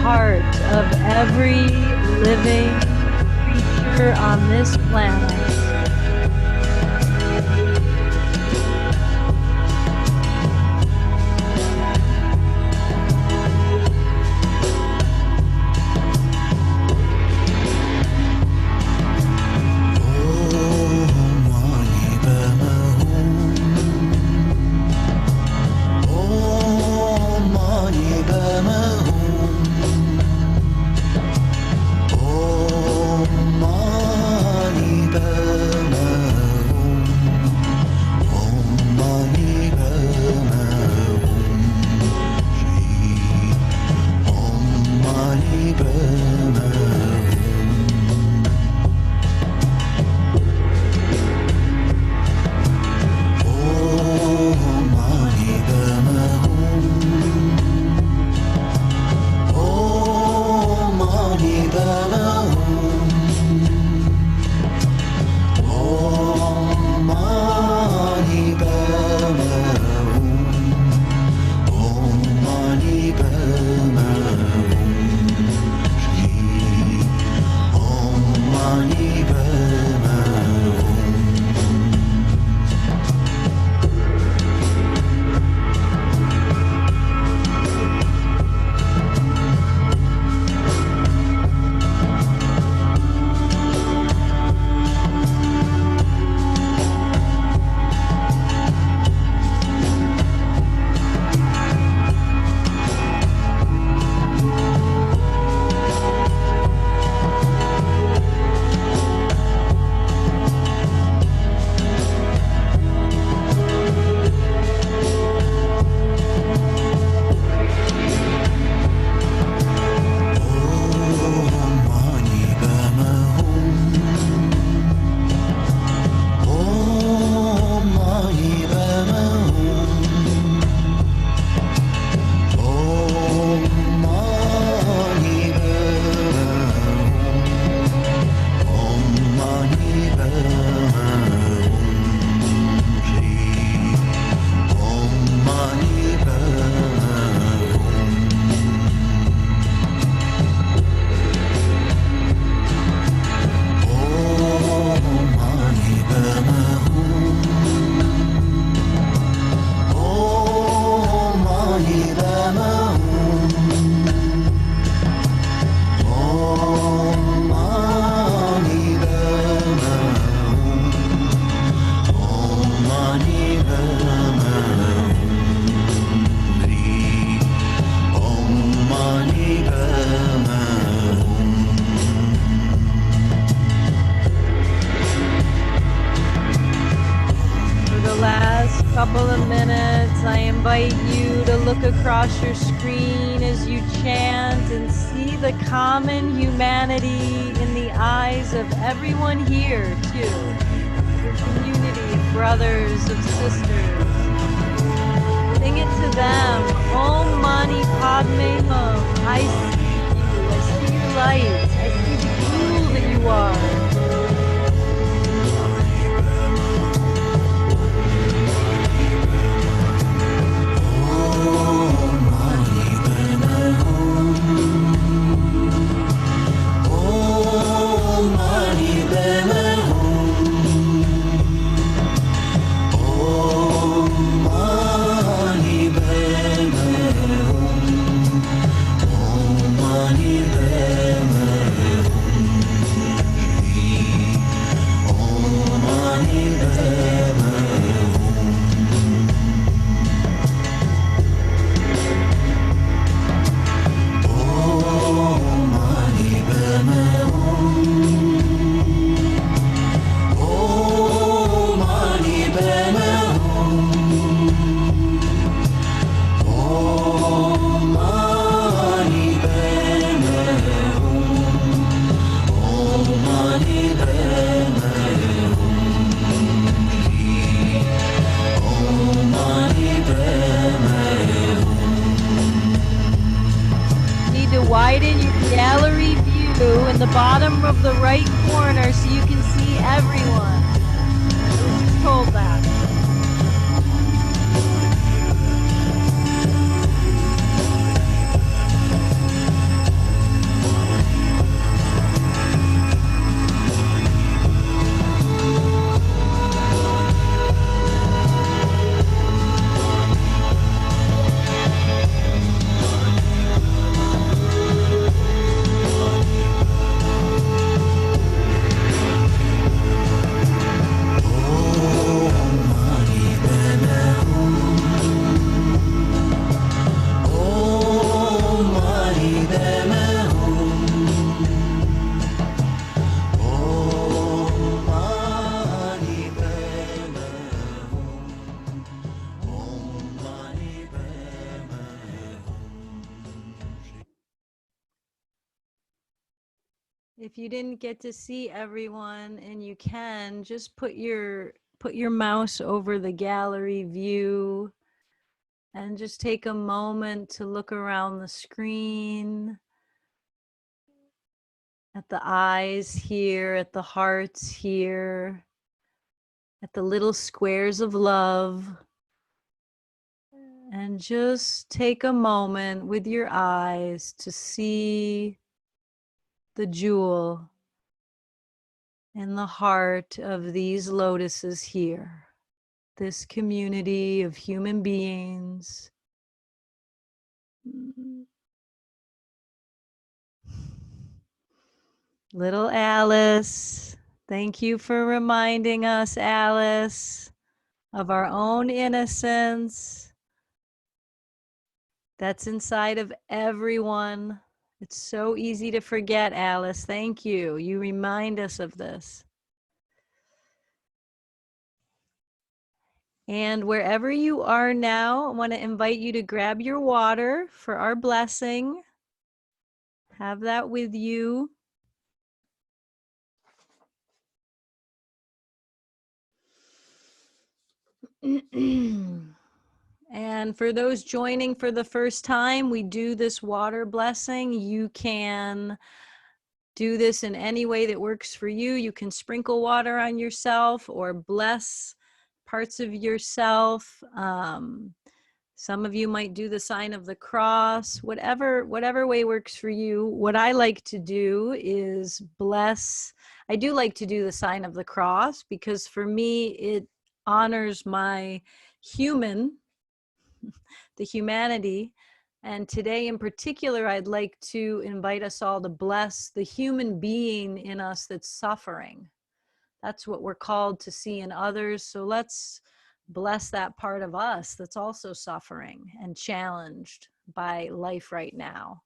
[SPEAKER 1] heart of every living creature on this planet. Couple of minutes, I invite you to look across your screen as you chant and see the common humanity in the eyes of everyone here, too. Your community of brothers, of sisters. Sing it to them. Om Mani Padme Hum. I see you. I see your light. I see the jewel that you are. Widen your gallery view in the bottom of the right corner so you can see everyone. I was just told that. If you didn't get to see everyone, and you can, just put your mouse over the gallery view and just take a moment to look around the screen, at the eyes here, at the hearts here, at the little squares of love. And just take a moment with your eyes to see the jewel in the heart of these lotuses here, this community of human beings. Little Alice, thank you for reminding us, Alice, of our own innocence that's inside of everyone. It's so easy to forget, Alice. Thank you. You remind us of this. And wherever you are now, I want to invite you to grab your water for our blessing. Have that with you. And for those joining for the first time, we do this water blessing. You can do this in any way that works for you. You can sprinkle water on yourself or bless parts of yourself. Some of you might do the sign of the cross, whatever way works for you. What I like to do is bless. I do like to do the sign of the cross because for me, it honors my the humanity. And today in particular, I'd like to invite us all to bless the human being in us that's suffering. That's what we're called to see in others. So let's bless that part of us that's also suffering and challenged by life right now.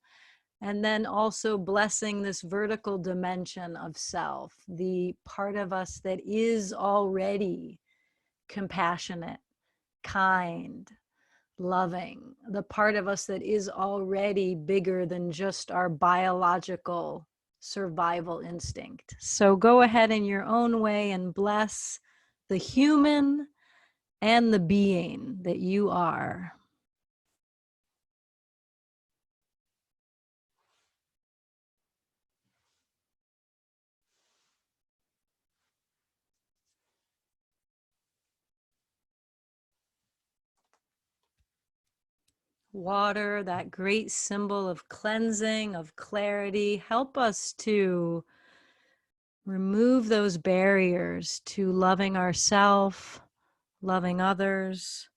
[SPEAKER 1] And then also blessing this vertical dimension of self, the part of us that is already compassionate, kind, loving, the part of us that is already bigger than just our biological survival instinct. So go ahead in your own way and bless the human and the being that you are. Water, that great symbol of cleansing, of clarity, help us to remove those barriers to loving ourselves, loving others,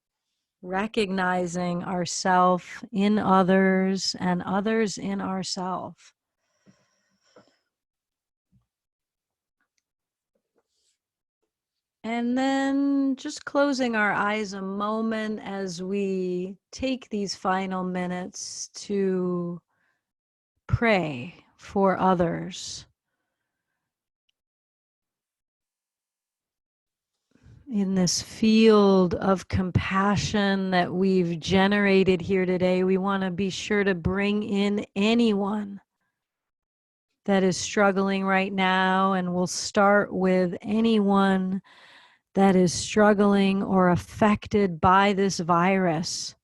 [SPEAKER 1] recognizing ourself in others and others in ourself. And then just closing our eyes a moment as we take these final minutes to pray for others. In this field of compassion that we've generated here today, we want to be sure to bring in anyone that is struggling right now, and we'll start with anyone that is struggling or affected by this virus.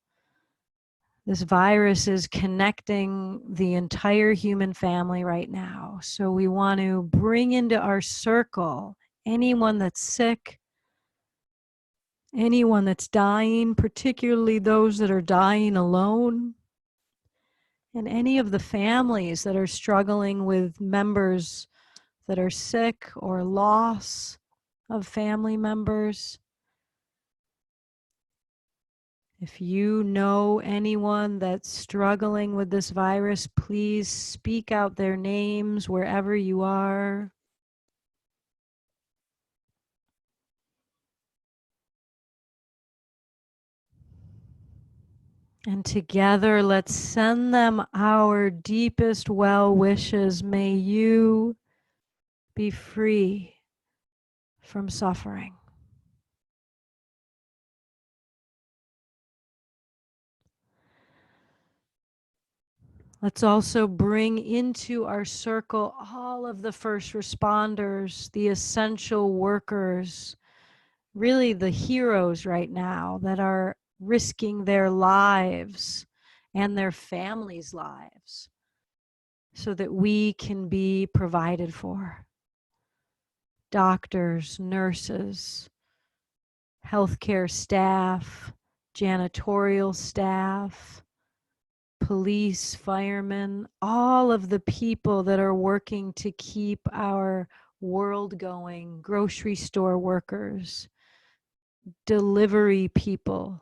[SPEAKER 1] This virus is connecting the entire human family right now. So we want to bring into our circle anyone that's sick, anyone that's dying, particularly those that are dying alone, and any of the families that are struggling with members that are sick or loss of family members. If you know anyone that's struggling with this virus, please speak out their names wherever you are. And together, let's send them our deepest well wishes. May you be free from suffering. Let's also bring into our circle all of the first responders, the essential workers, really the heroes right now that are risking their lives and their families' lives so that we can be provided for. Doctors, nurses, healthcare staff, janitorial staff, police, firemen, all of the people that are working to keep our world going, grocery store workers, delivery people,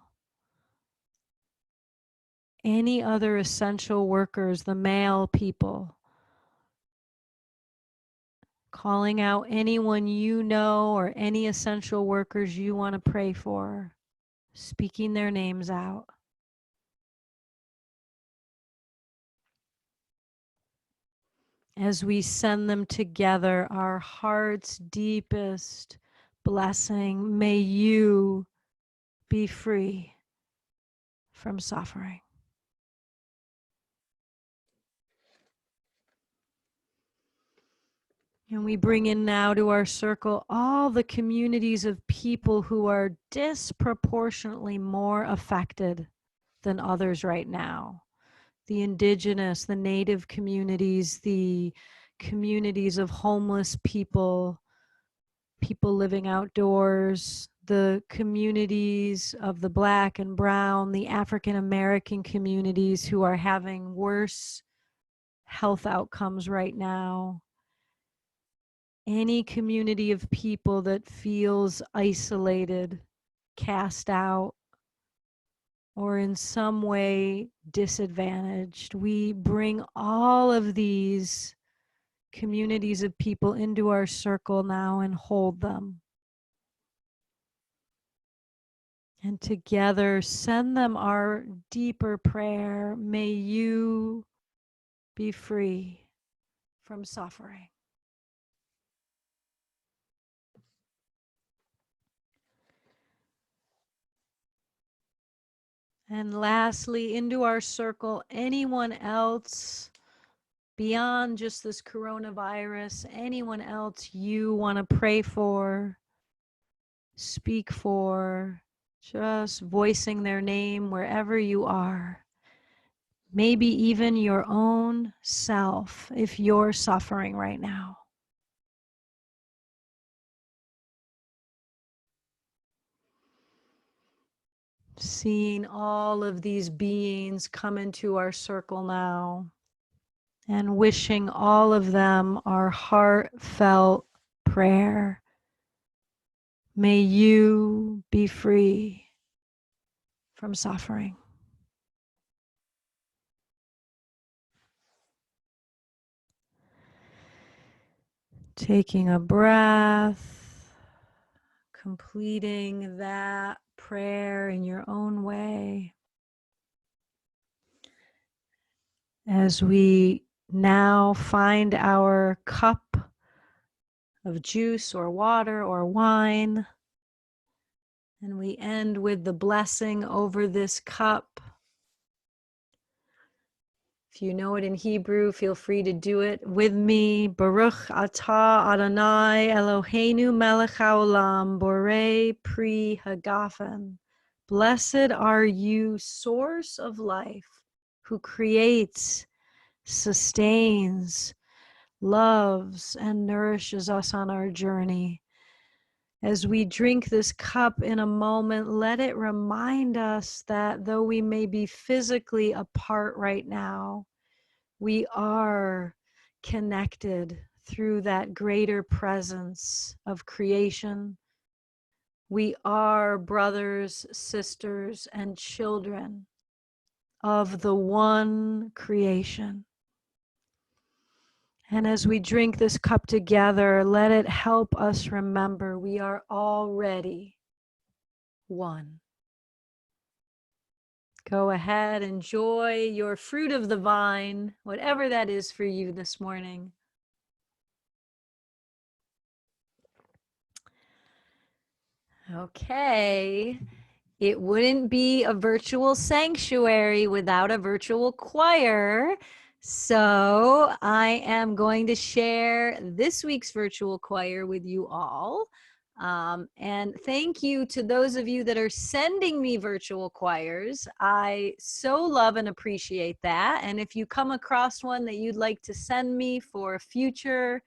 [SPEAKER 1] any other essential workers, the mail people, calling out anyone you know or any essential workers you want to pray for, speaking their names out. As we send them together, our heart's deepest blessing, may you be free from suffering. And we bring in now to our circle all the communities of people who are disproportionately more affected than others right now. The indigenous, the native communities, the communities of homeless people, people living outdoors, the communities of the Black and brown, the African American communities who are having worse health outcomes right now. Any community of people that feels isolated, cast out, or in some way disadvantaged. We bring all of these communities of people into our circle now and hold them. And together send them our deeper prayer. May you be free from suffering. And lastly, into our circle, anyone else beyond just this coronavirus, anyone else you want to pray for, speak for, just voicing their name wherever you are. Maybe even your own self if you're suffering right now. Seeing all of these beings come into our circle now and wishing all of them our heartfelt prayer. May you be free from suffering. Taking a breath, completing that prayer in your own way. As we now find our cup of juice or water or wine, and we end with the blessing over this cup. If you know it in Hebrew, feel free to do it with me. Baruch atah Adonai Eloheinu melech haolam borei pri hagafen. Blessed are you, source of life, who creates, sustains, loves, and nourishes us on our journey. As we drink this cup in a moment, let it remind us that though we may be physically apart right now, we are connected through that greater presence of creation. We are brothers, sisters, and children of the one creation. And as we drink this cup together, let it help us remember we are already one. Go ahead, enjoy your fruit of the vine, whatever that is for you this morning. Okay, it wouldn't be a virtual sanctuary without a virtual choir. So I am going to share this week's virtual choir with you all. And thank you to those of you that are sending me virtual choirs. I so love and appreciate that. And if you come across one that you'd like to send me for future,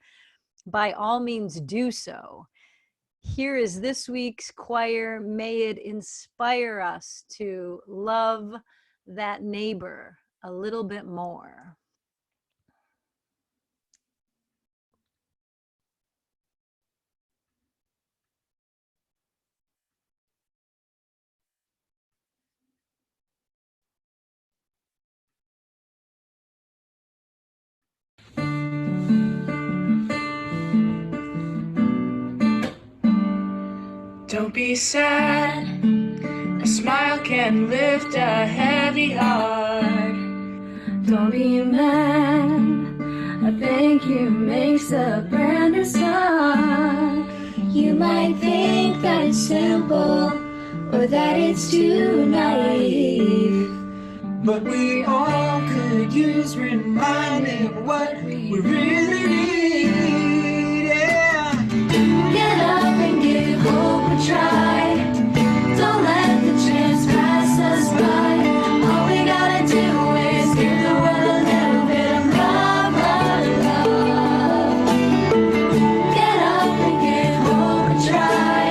[SPEAKER 1] by all means do so. Here is this week's choir. May it inspire us to love that neighbor a little bit more.
[SPEAKER 2] Don't be sad, a smile can lift a heavy heart. Don't be mad, a thank you makes a brand new start. You might think that it's simple, or that it's too naive, but we all could use reminding of what we really need. Yeah. Get up and give hope a try. Don't let the chance pass us by. All we gotta do is give the world a little bit of love, love, love. Get up and give hope a try.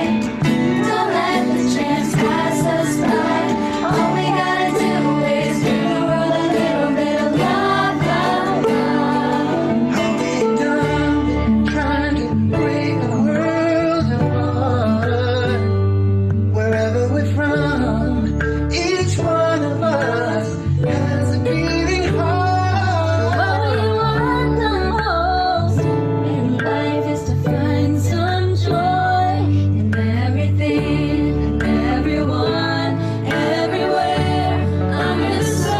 [SPEAKER 2] Don't let the chance pass us by. All we gotta do is give the world a little bit of love, love, love. How we done trying to break the world apart. Wherever we're from, each one of us has a beating heart. What we want the most in life is to find some joy in everything, everyone, everywhere under the sun.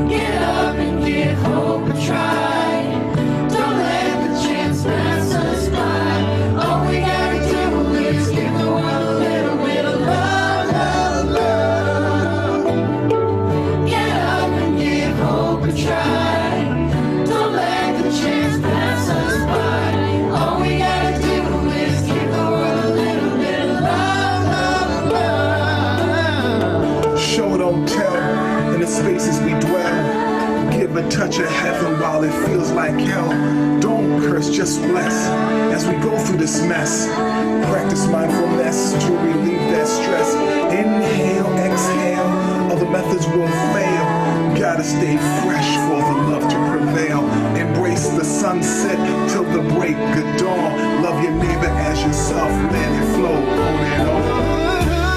[SPEAKER 2] Get up and give hope a try. Don't let the chance pass us by. All we gotta do is give the world a little bit of love, love, love. Get up and give hope a try. Don't let the chance pass us by. All we gotta do is give the world a little bit of love, love, love.
[SPEAKER 3] Show don't tell, in the spaces we dwell. Give a touch of heaven while it feels like hell. Don't curse, just bless as we go through this mess. Practice mindfulness to relieve that stress. Inhale, exhale, other methods will fail. Gotta stay fresh for the love to prevail. Embrace the sunset till the break of dawn. Love your neighbor as yourself, let it flow, hold it on.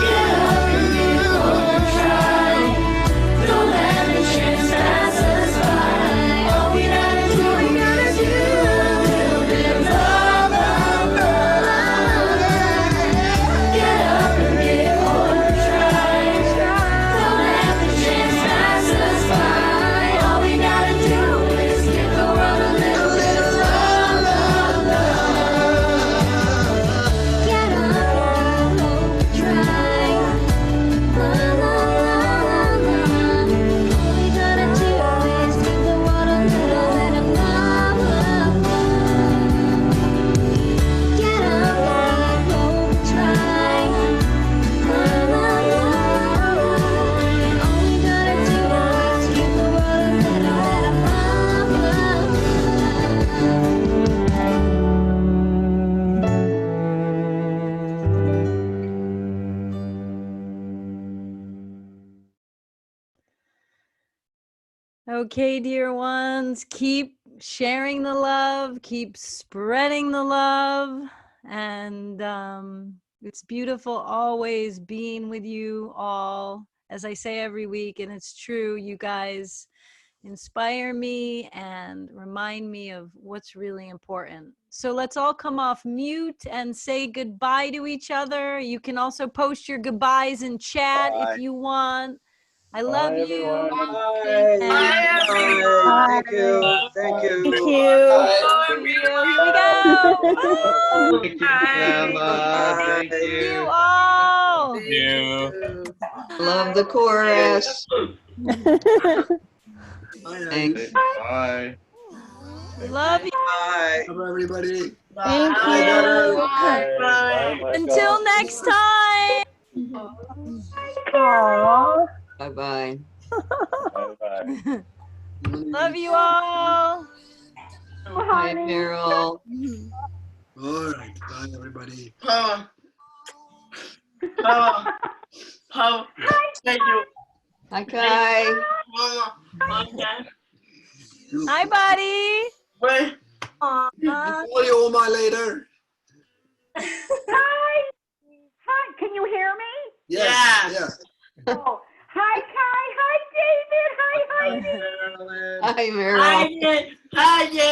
[SPEAKER 2] Get up and give hope a try. Don't let the chance pass us by. All we gotta do is give a little bit of love, love, love. Get up and give hope a try. Don't let the chance pass us by. All we gotta do is give the world a little bit of love, love, love. Get up and hope a try. La, la, la, la, la. All we gotta do is give the world a little bit of love, love, love. Get up and hope a try. La, la, la, la, la. All we gotta do is give the world a little bit of love,
[SPEAKER 1] Okay, dear ones, keep sharing the love, keep spreading the love. And it's beautiful always being with you all. As I say every week, and it's true, you guys inspire me and remind me of what's really important. So let's all come off mute and say goodbye to each other. You can also post your goodbyes in chat if you want. I love
[SPEAKER 4] Bye,
[SPEAKER 1] you.
[SPEAKER 4] everyone.
[SPEAKER 1] And-
[SPEAKER 4] Bye. Thank you. Thank you.
[SPEAKER 1] Thank you. Here we go.
[SPEAKER 5] Thank you, Emma. Thank
[SPEAKER 1] Thank
[SPEAKER 5] you.
[SPEAKER 1] you all.
[SPEAKER 5] Thank you.
[SPEAKER 6] Love the chorus.
[SPEAKER 5] Thanks. Bye.
[SPEAKER 1] Love you.
[SPEAKER 4] Bye.
[SPEAKER 3] Bye, everybody.
[SPEAKER 1] Thank
[SPEAKER 4] Bye, daughter.
[SPEAKER 1] you.
[SPEAKER 4] Bye.
[SPEAKER 1] Until next time.
[SPEAKER 5] Bye-bye.
[SPEAKER 1] Love you all.
[SPEAKER 5] Bye, Meryl.
[SPEAKER 3] All right. Bye, everybody.
[SPEAKER 4] Power. Power. Power. Thank you.
[SPEAKER 5] Hi, Kai.
[SPEAKER 1] Hi, buddy.
[SPEAKER 4] Wait.
[SPEAKER 3] I'll call you all my later.
[SPEAKER 6] Hi. Hi. Can you hear me?
[SPEAKER 3] Yes.
[SPEAKER 4] Yeah.
[SPEAKER 3] Yes.
[SPEAKER 6] Oh. Hi, Kai. Hi, David. Hi, Heidi.
[SPEAKER 5] Hi, Meryl.
[SPEAKER 4] Hi, yeah.